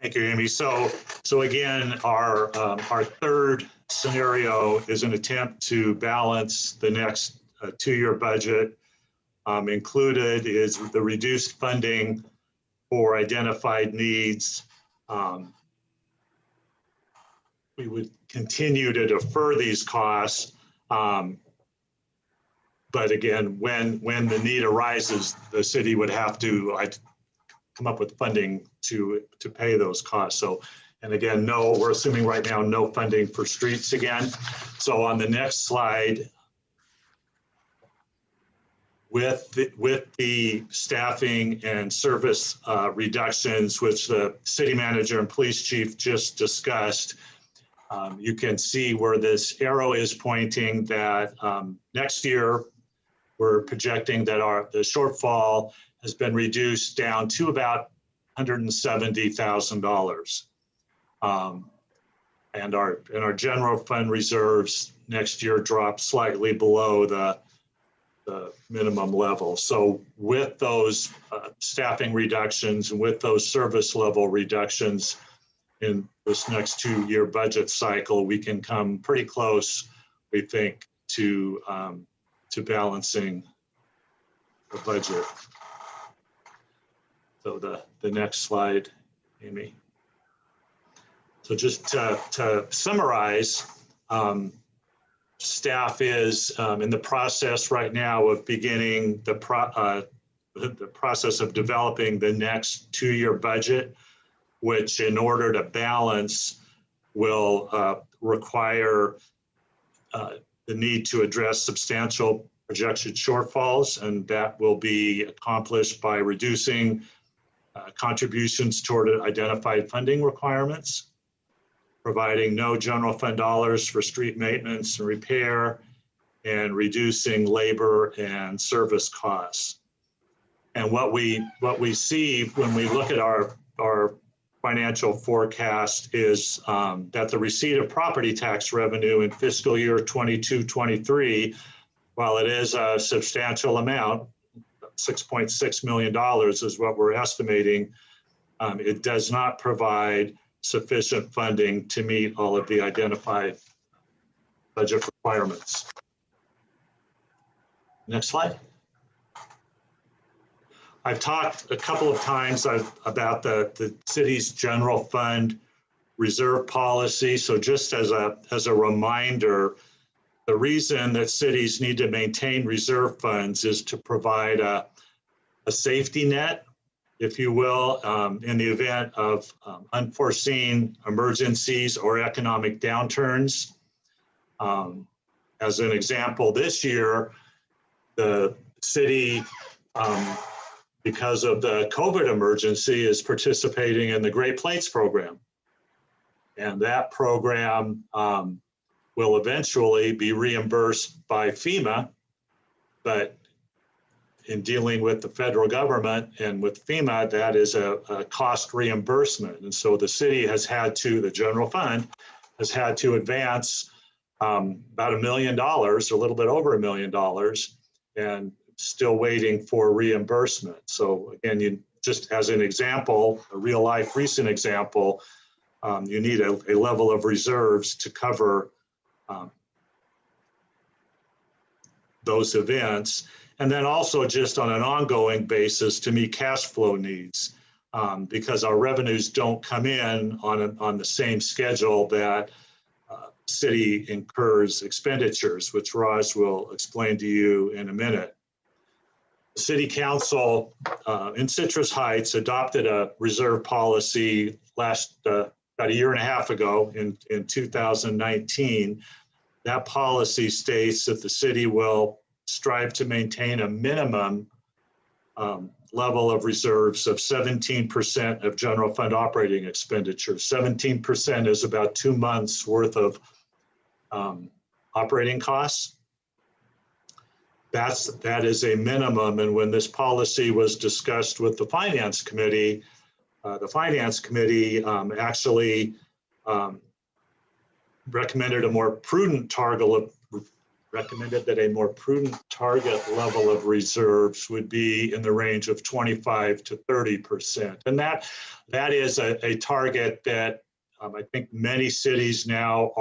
Thank you, Amy. So again, our third scenario is an attempt to balance the next two-year budget. Included is the reduced funding for identified needs. We would continue to defer these costs. But again, when the need arises, the city would have to come up with funding to pay those costs. So, and again, no, we're assuming right now no funding for streets again. So on the next slide, with the staffing and service reductions, which the city manager and police chief just discussed, you can see where this arrow is pointing that next year, we're projecting that the shortfall has been reduced down to about $170,000. And our general fund reserves next year drop slightly below the minimum level. So with those staffing reductions and with those service level reductions in this next 2-year budget cycle, we can come pretty close, we think, to balancing the budget. So the next slide, Amy. So just to summarize, staff is in the process right now of beginning the process of developing the next 2-year budget, which in order to balance will require the need to address substantial projection shortfalls, and that will be accomplished by reducing contributions toward identified funding requirements, providing no general fund dollars for street maintenance and repair, and reducing labor and service costs. And what we see when we look at our financial forecast is that the receipt of property tax revenue in fiscal year 22-23, while it is a substantial amount, $6.6 million is what we're estimating, it does not provide sufficient funding to meet all of the identified budget requirements. Next slide. I've talked a couple of times about the city's general fund reserve policy. So just as a reminder, the reason that cities need to maintain reserve funds is to provide a safety net, if you will, in the event of unforeseen emergencies or economic downturns. As an example, this year, the city, because of the COVID emergency, is participating in the Great Plains program. And that program will eventually be reimbursed by FEMA, but in dealing with the federal government and with FEMA, that is a cost reimbursement. And so the city has had to, the general fund has had to advance about $1 million, a little bit over $1 million, and still waiting for reimbursement. So again, you just as an example, a real life recent example, you need a level of reserves to cover those events. And then also just on an ongoing basis to meet cash flow needs, because our revenues don't come in on the same schedule that city incurs expenditures, which Raj will explain to you in a minute. The City Council in Citrus Heights adopted a reserve policy about a year and a half ago in 2019. That policy states that the city will strive to maintain a minimum level of reserves of 17% of general fund operating expenditures. 17% is about 2 months worth of operating costs. That is a minimum. And when this policy was discussed with the Finance Committee actually recommended that a more prudent target level of reserves would be in the range of 25 to 30%. And that is a target that I think many cities now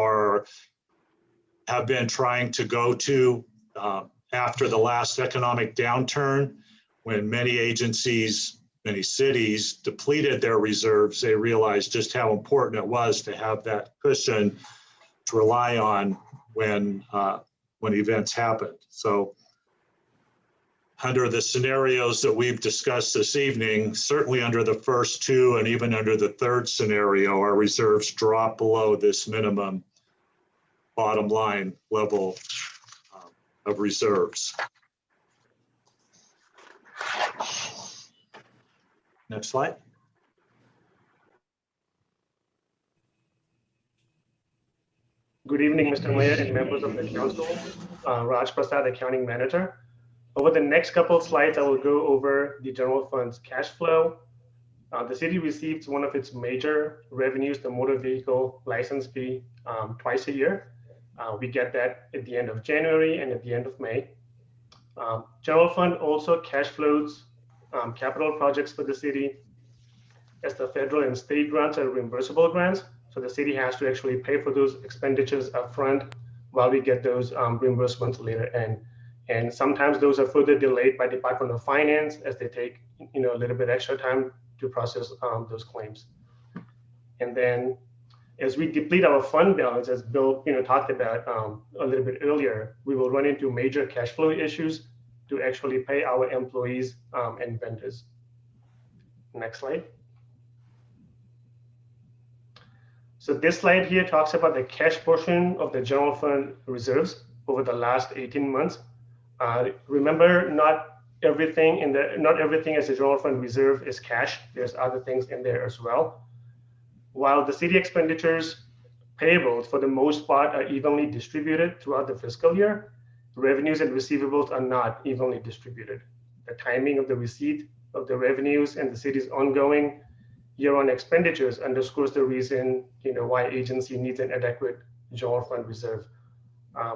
have been trying to go to after the last economic downturn, when many agencies, many cities depleted their reserves. They realized just how important it was to have that cushion to rely on when events happened. So under the scenarios that we've discussed this evening, certainly under the first two and even under the third scenario, our reserves drop below this minimum bottom line level of reserves. Next slide. Good evening, Mr. Mayor and members of the council. Raj Prasad, Accounting Manager. Over the next couple of slides, I will go over the general fund's cash flow. The city receives one of its major revenues, the motor vehicle license fee, twice a year. We get that at the end of January and at the end of May. General fund also cash flows capital projects for the city, as the federal and state grants are reimbursable grants. So the city has to actually pay for those expenditures upfront while we get those reimbursements later. And sometimes those are further delayed by Department of Finance as they take a little bit extra time to process those claims. And then as we deplete our fund balance, as Bill talked about a little bit earlier, we will run into major cash flow issues to actually pay our employees and vendors. Next slide. So this slide here talks about the cash portion of the general fund reserves over the last 18 months. Remember, not everything as a general fund reserve is cash. There's other things in there as well. While the city expenditures payables for the most part are evenly distributed throughout the fiscal year, revenues and receivables are not evenly distributed. The timing of the receipt of the revenues and the city's ongoing year-on expenditures underscores the reason why agency needs an adequate general fund reserve.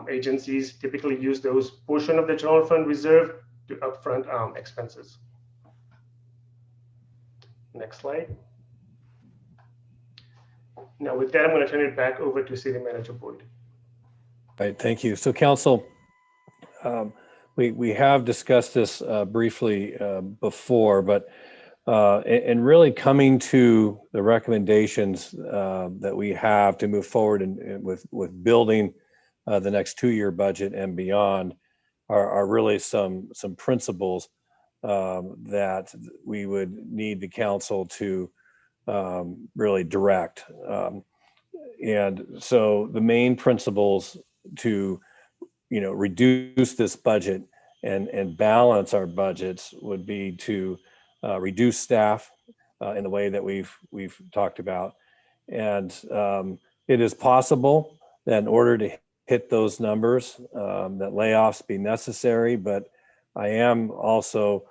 Agencies typically use those portion of the general fund reserve to upfront expenses. Next slide. Now with that, I'm going to turn it back over to City Manager Boyd. All right, thank you. So council, we have discussed this briefly before, but and really coming to the recommendations that we have to move forward with building the next 2-year budget and beyond are really some principles that we would need the council to really direct. And so the main principles to reduce this budget and balance our budgets would be to reduce staff in the way that we've talked about. And it is possible that in order to hit those numbers, that layoffs be necessary, but I am also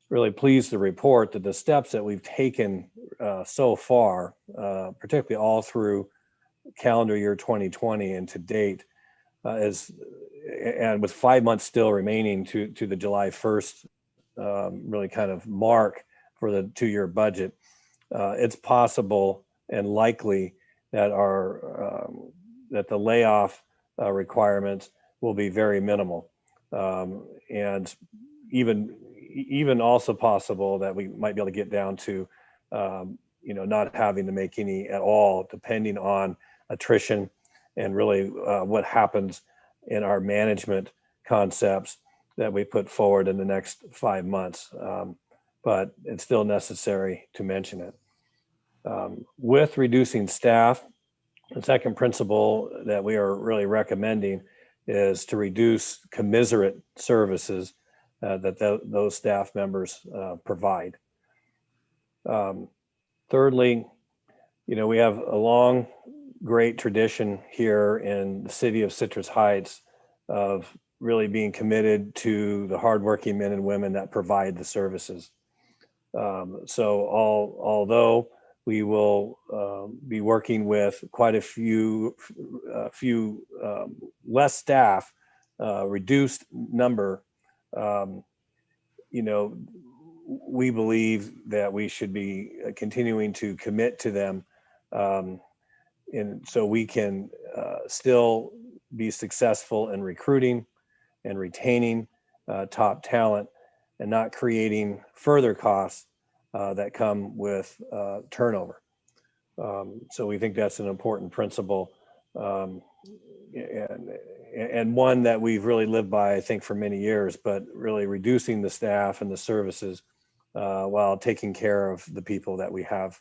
really pleased to report that the steps that we've taken so far, particularly all through calendar year 2020 and to date, and with 5 months still remaining to the July 1st really kind of mark for the 2-year budget, it's possible and likely that that the layoff requirements will be very minimal, and even also possible that we might be able to get down to not having to make any at all, depending on attrition and really what happens in our management concepts that we put forward in the next 5 months. But it's still necessary to mention it. With reducing staff, the second principle that we are really recommending is to reduce commiserate services that those staff members provide. Thirdly, we have a long, great tradition here in the city of Citrus Heights of really being committed to the hardworking men and women that provide the services. So although we will be working with quite a few less staff, reduced number, we believe that we should be continuing to commit to them, and so we can still be successful in recruiting and retaining top talent and not creating further costs that come with turnover. So we think that's an important principle, and one that we've really lived by, I think, for many years, but really reducing the staff and the services while taking care of the people that we have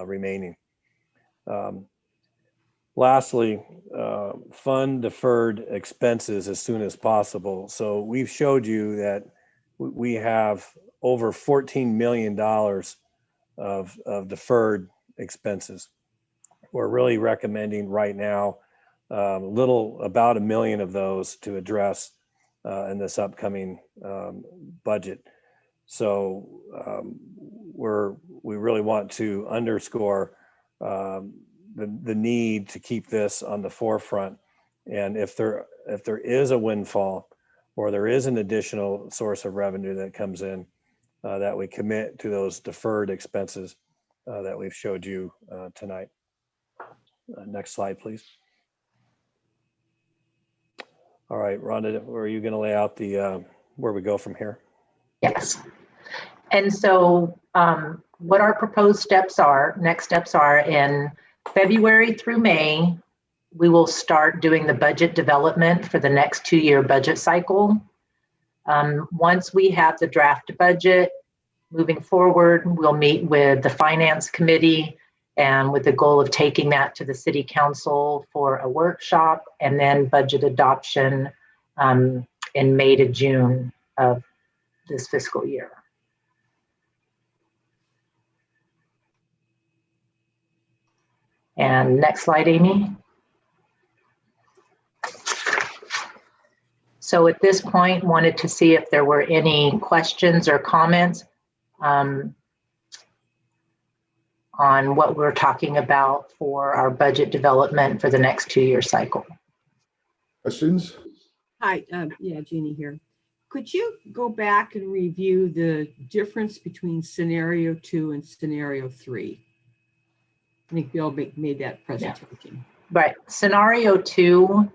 remaining. Lastly, fund deferred expenses as soon as possible. So we've showed you that we have over $14 million of deferred expenses. We're really recommending right now about $1 million of those to address in this upcoming budget. So we really want to underscore the need to keep this on the forefront. And if there is a windfall or there is an additional source of revenue that comes in, that we commit to those deferred expenses that we've showed you tonight. Next slide, please. All right, Rhonda, are you going to lay out the where we go from here? Yes. And so what our proposed next steps are in February through May, we will start doing the budget development for the next 2-year budget cycle. Once we have the draft budget moving forward, we'll meet with the finance committee and with the goal of taking that to the city council for a workshop and then budget adoption in May to June of this fiscal year. And next slide, Amy. So at this point, wanted to see if there were any questions or comments on what we're talking about for our budget development for the next 2-year cycle. Questions? Hi, yeah, Jeannie here. Could you go back and review the difference between scenario 2 and scenario 3? I think Bill made that presentation. Right. Scenario 2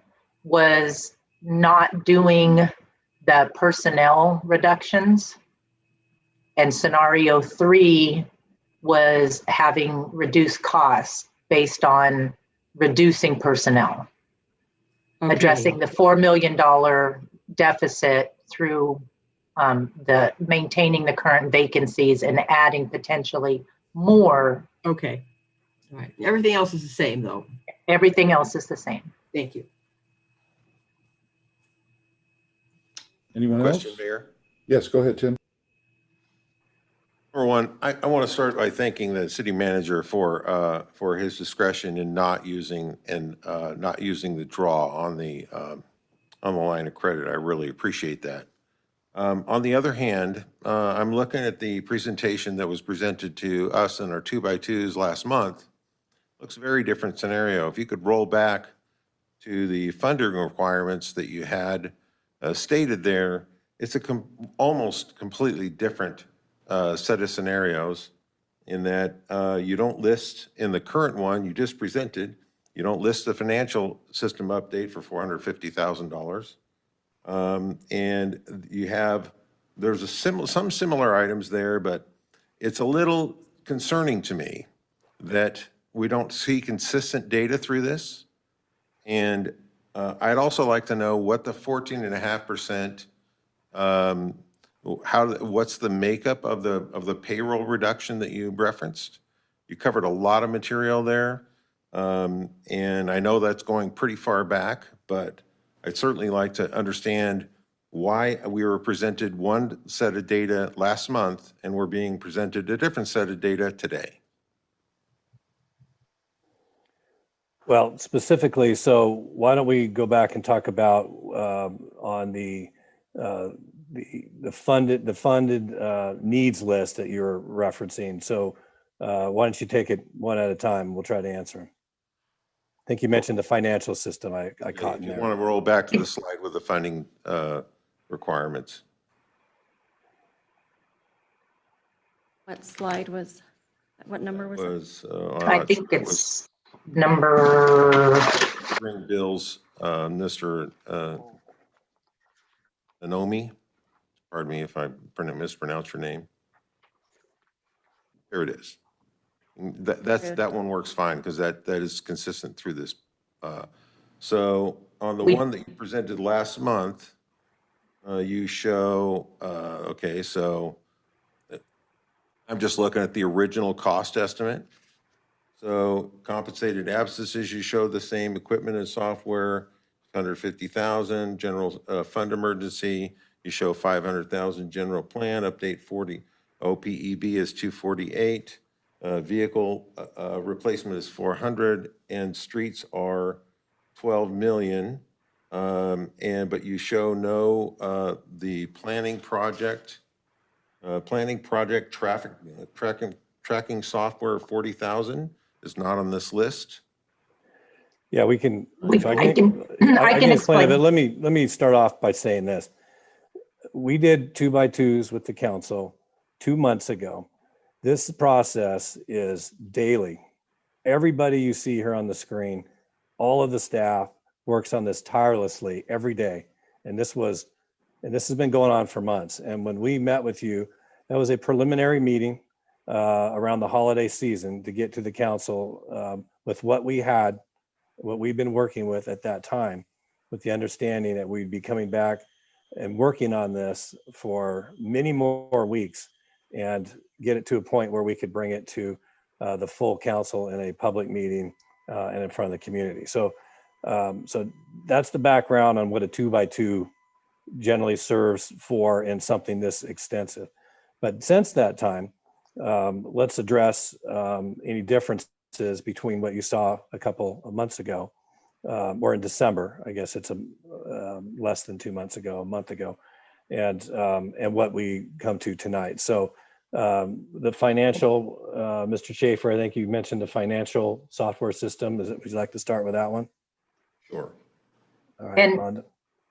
was not doing the personnel reductions. And scenario 3 was having reduced costs based on reducing personnel, Okay. addressing the $4 million deficit through the maintaining the current vacancies and adding potentially more. Okay. All right. Everything else is the same, though. Everything else is the same. Thank you. Anyone else? Question, Mayor. Yes, go ahead, Tim. Number one, I want to start by thanking the city manager for his discretion in not using the draw on the line of credit. I really appreciate that. On the other hand, I'm looking at the presentation that was presented to us in our 2x2s last month. Looks a very different scenario. If you could roll back to the funding requirements that you had stated there, it's almost completely different set of scenarios in that you don't list in the current one you just presented, you don't list the financial system update for $450,000. And there's some similar items there, but it's a little concerning to me that we don't see consistent data through this. And I'd also like to know what the 14.5%, what's the makeup of the payroll reduction that you referenced? You covered a lot of material there. And I know that's going pretty far back, but I'd certainly like to understand why we were presented one set of data last month and we're being presented a different set of data today. Well, specifically, so why don't we go back and talk about on the funded needs list that you're referencing. So why don't you take it one at a time? We'll try to answer them. I think you mentioned the financial system. I caught in If you there. want to roll back to the slide with the funding requirements. What slide was, what number was it? I think it's number. Bring Bill's, Mr. Anomi. Pardon me if I mispronounce your name. There it is. That one works fine because that is consistent through this. So on the one that you presented last month, you show, okay, so I'm just looking at the original cost estimate. So compensated absences, you show the same equipment and software, 150,000, general fund emergency, You show 500,000 general plan, update 40, OPEB is 248. Vehicle replacement is 400, and streets are 12 million. But you show no, the planning project tracking software, 40,000 is not on this list. Yeah, we can. if I can explain it, but explain. let me start off by saying this. We did 2x2s with the council 2 months ago. This process is daily. Everybody you see here on the screen, all of the staff works on this tirelessly every day. And this has been going on for months. And when we met with you, that was a preliminary meeting around the holiday season to get to the council with what we've been working with at that time, with the understanding that we'd be coming back and working on this for many more weeks and get it to a point where we could bring it to the full council in a public meeting and in front of the community. So that's the background on what a 2x2 generally serves for in something this extensive. But since that time, let's address any differences between what you saw a couple of months ago or in December. I guess it's less than 2 months ago, a month ago, and what we come to tonight. So the financial, Mr. Schaefer, I think you mentioned the financial software system. Would you like to start with that one? Sure. All right, And Rhonda.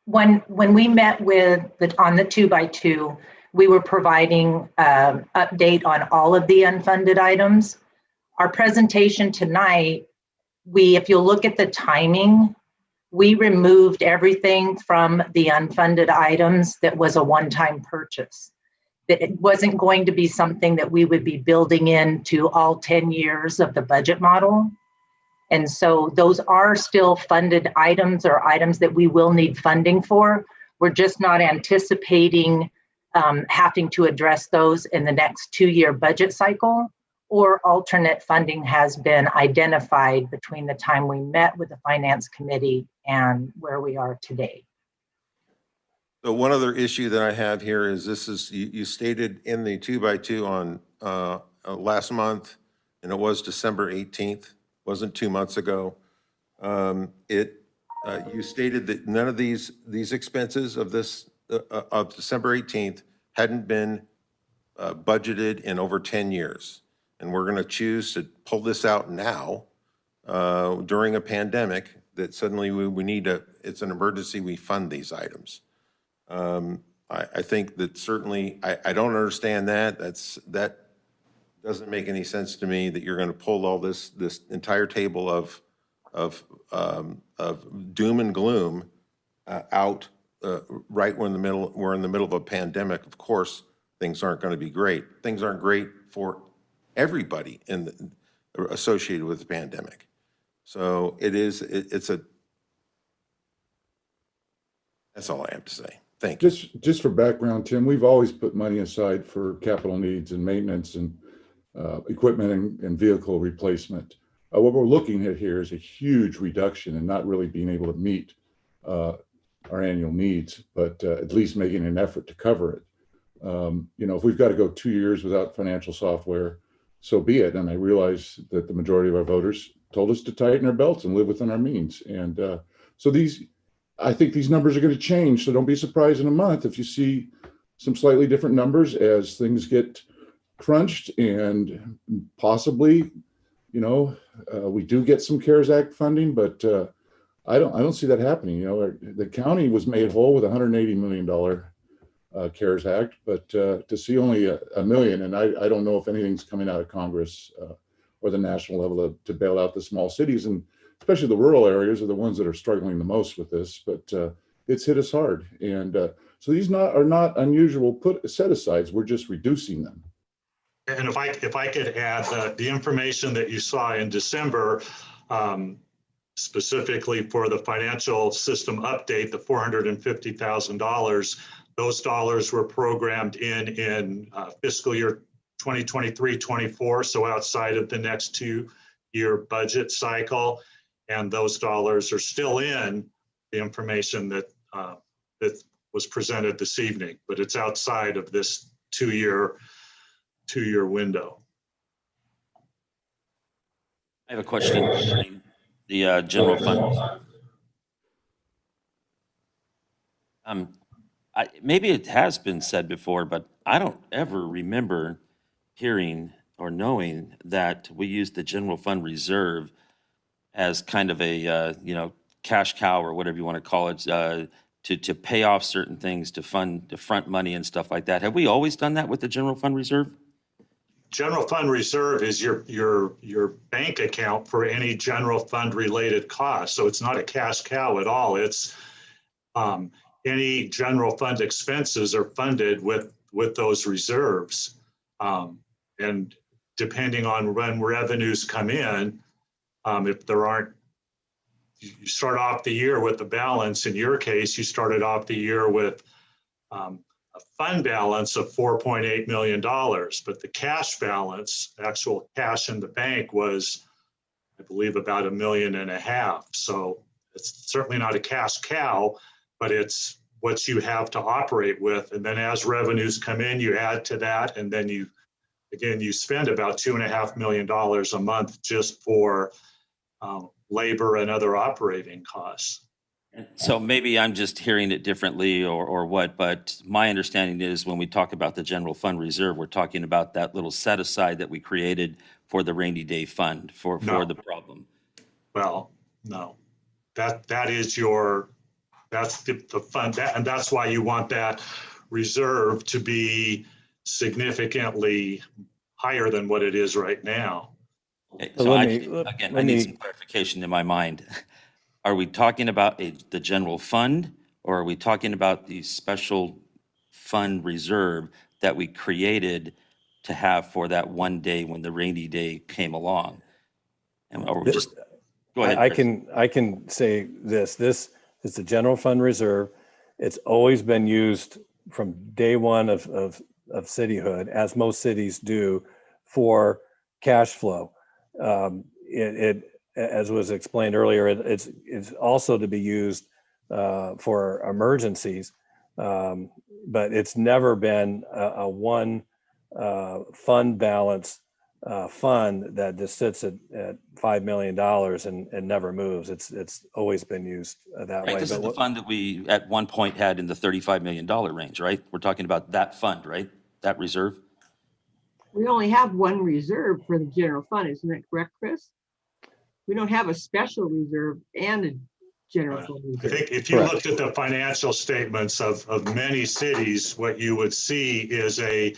when we met on the 2x2, we were providing update on all of the unfunded items. Our presentation tonight, if you'll look at the timing, we removed everything from the unfunded items that was a one-time purchase. That it wasn't going to be something that we would be building into all 10 years of the budget model. And so those are still funded items or items that we will need funding for. We're just not anticipating having to address those in the next 2-year budget cycle, or alternate funding has been identified between the time we met with the Finance Committee and where we are today. So one other issue that I have here is you stated in the 2x2 on last month, and it was December 18th, wasn't 2 months ago. You stated that none of these expenses of December 18th hadn't been budgeted in over 10 years. And we're gonna choose to pull this out now during a pandemic that suddenly we need it's an emergency, we fund these items. I think that certainly, I don't understand that. That doesn't make any sense to me that you're gonna pull all this entire table of doom and gloom out right when we're in the middle of a pandemic. Of course, things aren't gonna be great. Things aren't great for everybody associated with the pandemic. So that's all I have to say. Thank you. Just for background, Tim, we've always put money aside for capital needs and maintenance and equipment and vehicle replacement. What we're looking at here is a huge reduction in not really being able to meet our annual needs, but at least making an effort to cover it. If we've got to go 2 years without financial software, so be it. And I realize that the majority of our voters told us to tighten our belts and live within our means. And I think these numbers are going to change. So don't be surprised in a month if you see some slightly different numbers as things get crunched, and possibly, we do get some CARES Act funding, but I don't see that happening. The county was made whole with $180 million CARES Act, but to see only $1 million, and I don't know if anything's coming out of Congress or the national level to bail out the small cities, and especially the rural areas are the ones that are struggling the most with this, but it's hit us hard. And so these are not unusual set-asides, we're just reducing them. And if I could add, the information that you saw in December, specifically for the financial system update, the $450,000, those dollars were programmed in fiscal year 2023-24, so outside of the next 2-year budget cycle. And those dollars are still in the information that was presented this evening, but it's outside of this two-year window. I have a question regarding the general fund reserve. Maybe it has been said before, but I don't ever remember hearing or knowing that we use the general fund reserve as kind of a, cash cow or whatever you want to call it, to pay off certain things, to fund, to front money and stuff like that. Have we always done that with the general fund reserve? General fund reserve is your bank account for any general fund related costs. So it's not a cash cow at all. It's any general fund expenses are funded with those reserves. And depending on when revenues come in, if there aren't, you start off the year with the balance. In your case, you started off the year with a fund balance of $4.8 million, but the cash balance, actual cash in the bank, was, I believe, about $1.5 million. So it's certainly not a cash cow, but it's what you have to operate with. And then as revenues come in, you add to that, and then you spend about $2.5 million a month just for labor and other operating costs. So maybe I'm just hearing it differently or what, but my understanding is when we talk about the general fund reserve, we're talking about that little set aside that we created for the rainy day fund for No. the problem. Well, no, that's the fund, and that's why you want that reserve to be significantly higher than what it is right now. Okay, So so let I me- need, let- again, let I need me- some clarification in my mind. Are we talking about the general fund, or are we talking about the special fund reserve that we created to have for that one day when the rainy day came along? And or we just, go ahead, I Chris. I can say this is the general fund reserve. It's always been used from day one of cityhood, as most cities do, for cash flow. It as was explained earlier, it's also to be used for emergencies, but it's never been a one fund balance fund that just sits at $5 million and never moves. It's always been used that Right, way. this is But the what- fund that we at one point had in the $35 million range, right? We're talking about that fund, right? That reserve? We only have one reserve for the general fund, isn't that correct, Chris? We don't have a special reserve and a general fund I reserve. think if you Correct. looked at the financial statements of many cities, what you would see is a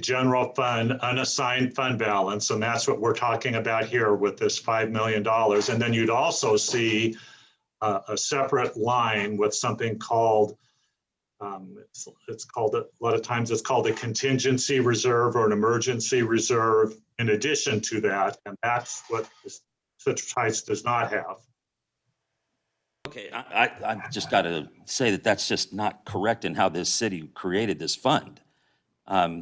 general fund unassigned fund balance, and that's what we're talking about here with this $5 million. And then you'd also see a separate line with something called, it's called, a lot of times it's called a contingency reserve or an emergency reserve in addition to that, and that's what Citrus Heights does not have. Okay, I just got to say that that's just not correct in how this city created this fund.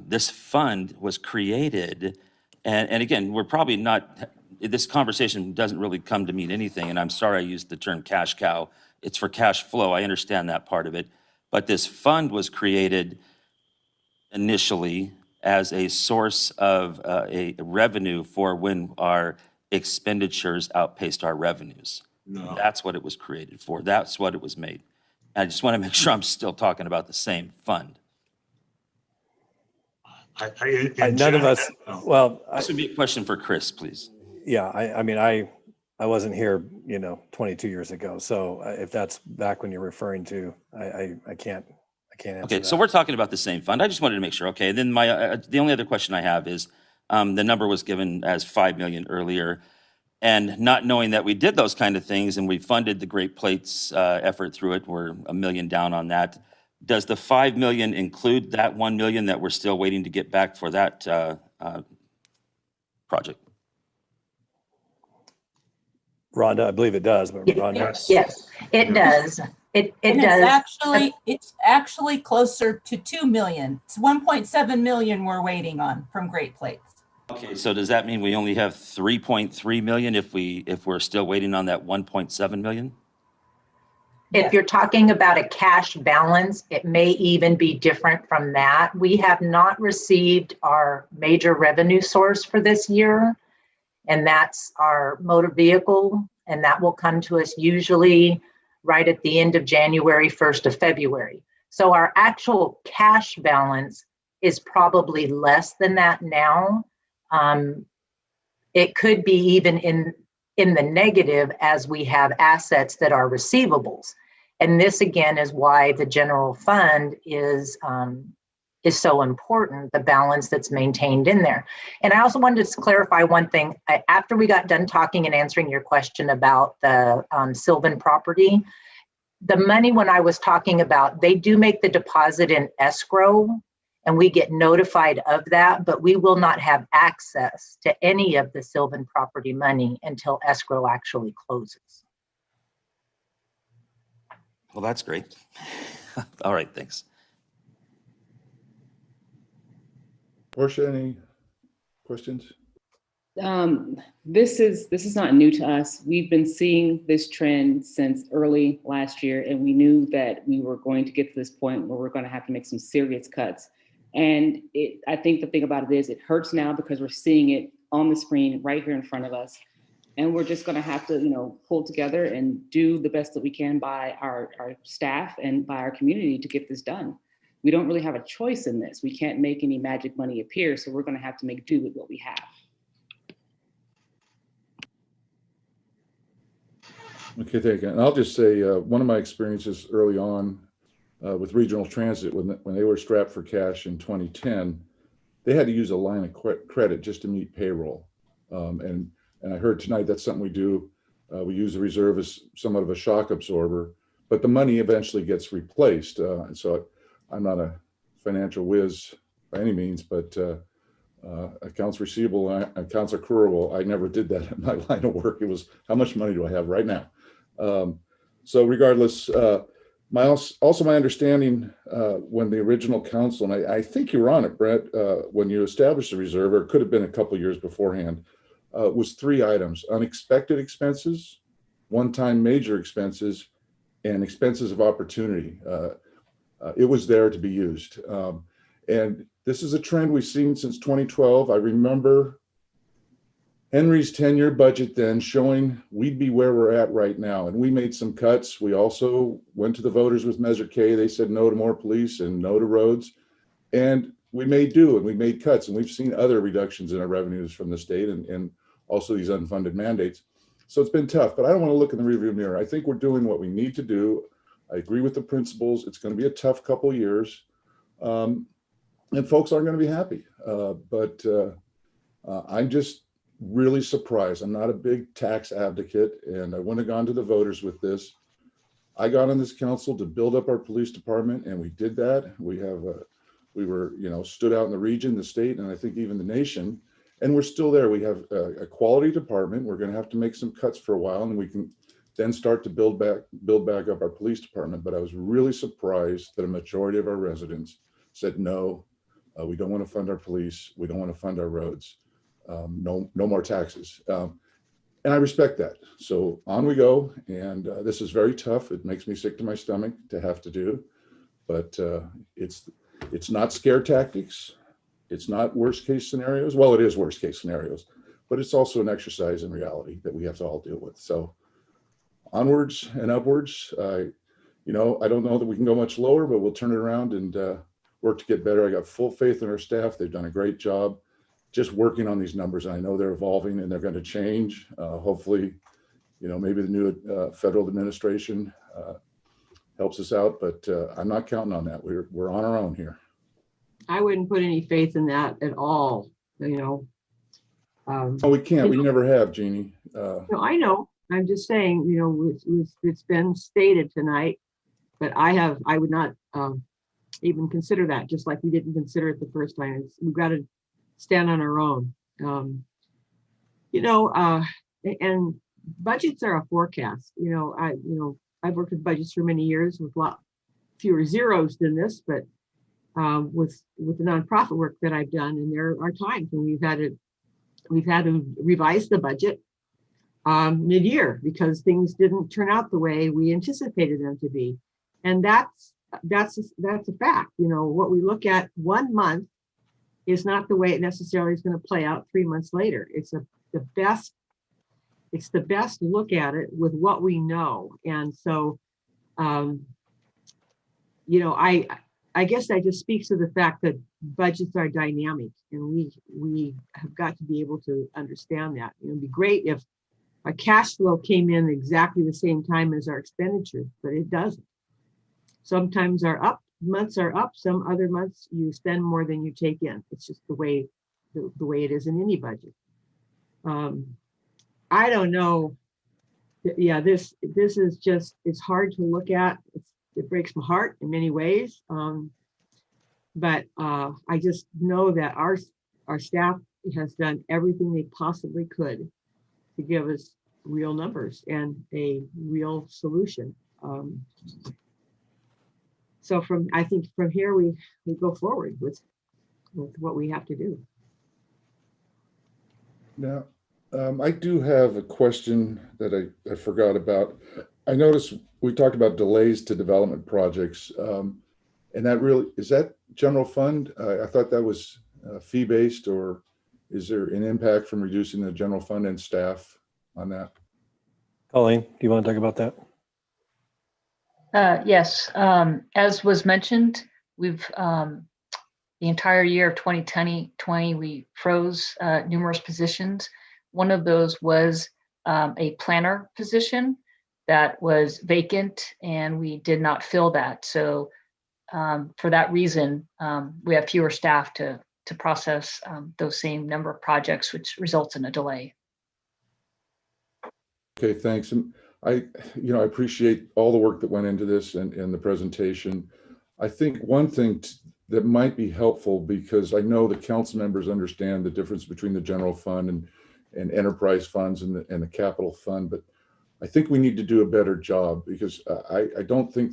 This fund was created, and again, we're probably not, this conversation doesn't really come to mean anything, and I'm sorry I used the term cash cow. It's for cash flow. I understand that part of it. But this fund was created initially as a source of a revenue for when our expenditures outpaced our revenues. No. That's what it was created for. That's what it was made. I just want to make sure I'm still talking about the same fund. none of us, well, This would be a question for Chris, please. yeah, I mean, I wasn't here, 22 years ago. So if that's back when you're referring to, I can't answer Okay, that. so we're talking about the same fund. I just wanted to make sure. Okay, then the only other question I have is the number was given as 5 million earlier, and not knowing that we did those kind of things and we funded the Great Plates effort through it, we're $1 million down on that. Does the 5 million include that 1 million that we're still waiting to get back for that project? Rhonda, I believe it does, but Rhonda. Yes, it does. It And does. it's actually closer to 2 million. It's 1.7 million we're waiting on from Great Plates. Okay, so does that mean we only have 3.3 million if we're still waiting on that 1.7 million? If you're talking about a cash balance, it may even be different from that. We have not received our major revenue source for this year, and that's our motor vehicle, and that will come to us usually right at the end of January, 1st of February. So our actual cash balance is probably less than that now. It could be even in the negative as we have assets that are receivables. And this again is why the general fund is so important, the balance that's maintained in there. And I also wanted to clarify one thing. After we got done talking and answering your question about the Sylvan property, the money when I was talking about, they do make the deposit in escrow and we get notified of that, but we will not have access to any of the Sylvan property money until escrow actually closes. Well, that's great. All right, thanks. Portia, any questions? This is not new to us. We've been seeing this trend since early last year, and we knew that we were going to get to this point where we're going to have to make some serious cuts. And I think the thing about it is it hurts now because we're seeing it on the screen right here in front of us. And we're just going to have to, pull together and do the best that we can by our staff and by our community to get this done. We don't really have a choice in this. We can't make any magic money appear, so we're going to have to make do with what we have. Okay, thank you. And I'll just say one of my experiences early on with regional transit, when they were strapped for cash in 2010, they had to use a line of credit just to meet payroll. And I heard tonight that's something we do. We use the reserve as somewhat of a shock absorber, but the money eventually gets replaced. And so I'm not a financial whiz by any means, but accounts receivable and accounts accruable, I never did that in my line of work. It was, how much money do I have right now? So regardless, my understanding when the original council, and I think you were on it, Brett, when you established the reserve, or it could have been a couple of years beforehand, was 3 items: unexpected expenses, one-time major expenses, and expenses of opportunity. It was there to be used. And this is a trend we've seen since 2012. I remember Henry's 10-year budget then showing we'd be where we're at right now. And we made some cuts. We also went to the voters with Measure K. They said no to more police and no to roads. And we made do and we made cuts. And we've seen other reductions in our revenues from the state and also these unfunded mandates. So it's been tough, but I don't want to look in the rearview mirror. I think we're doing what we need to do. I agree with the principles. It's going to be a tough couple of years. And folks aren't going to be happy. But I'm just really surprised. I'm not a big tax advocate, and I wouldn't have gone to the voters with this. I got on this council to build up our police department, and we did that. We were, stood out in the region, the state, and I think even the nation, and we're still there. We have a quality department. We're going to have to make some cuts for a while, and we can then start to build back up our police department. But I was really surprised that a majority of our residents said, no, we don't want to fund our police. We don't want to fund our roads. No more taxes. And I respect that. So on we go. And this is very tough. It makes me sick to my stomach to have to do, but it's not scare tactics. It's not worst case scenarios. Well, it is worst case scenarios, but it's also an exercise in reality that we have to all deal with. So onwards and upwards. I don't know that we can go much lower, but we'll turn it around and work to get better. I got full faith in our staff. They've done a great job just working on these numbers. I know they're evolving and they're going to change. Hopefully, maybe the new federal administration helps us out, but I'm not counting on that. We're on our own here. I wouldn't put any faith in that at all, No, we can't. We never have, Jeannie. No, I know. I'm just saying, it's been stated tonight, but I would not even consider that, just like we didn't consider it the first time. We've got to stand on our own. And budgets are a forecast. I've worked with budgets for many years with a lot fewer zeros than this, but with the nonprofit work that I've done, and there are times when we've had to revise the budget mid-year because things didn't turn out the way we anticipated them to be. And that's a fact. You know, what we look at 1 month is not the way it necessarily is going to play out 3 months later. It's the best look at it with what we know. And so, you know, I guess that just speaks to the fact that budgets are dynamic, and we have got to be able to understand that. It would be great if our cash flow came in exactly the same time as our expenditures, but it doesn't. Sometimes our months are up, some other months you spend more than you take in. It's just the way it is in any budget. I don't know. Yeah, this is just, it's hard to look at. It breaks my heart in many ways. But I just know that our staff has done everything they possibly could to give us real numbers and a real solution. So I think from here we go forward with what we have to do. Now, I do have a question that I forgot about. I noticed we talked about delays to development projects. And that really, is that general fund? I thought that was fee-based, or is there an impact from reducing the general fund and staff on that? Colleen, do you want to talk about that? Yes, as was mentioned, we've the entire year of 2020, we froze numerous positions. One of those was a planner position that was vacant, and we did not fill that. So for that reason, we have fewer staff to process those same number of projects, which results in a delay. Okay, thanks. And I appreciate all the work that went into this and the presentation. I think one thing that might be helpful, because I know the council members understand the difference between the general fund and enterprise funds and the capital fund, but I think we need to do a better job, because I don't think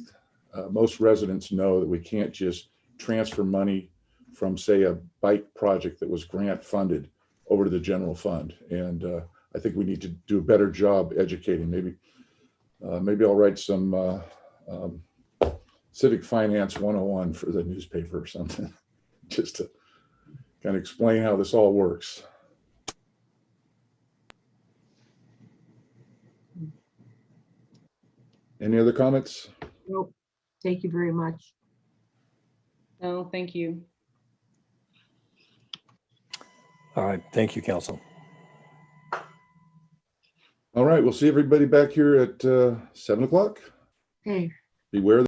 most residents know that we can't just transfer money from, say, a bike project that was grant funded over to the general fund. And I think we need to do a better job educating. Maybe I'll write some Civic Finance 101 for the newspaper or something, just to kind of explain how this all works. Any other comments? Nope. Thank you very much. No, thank you. All right, thank you, council. All right, we'll see everybody back here at 7 o'clock. Okay. Beware.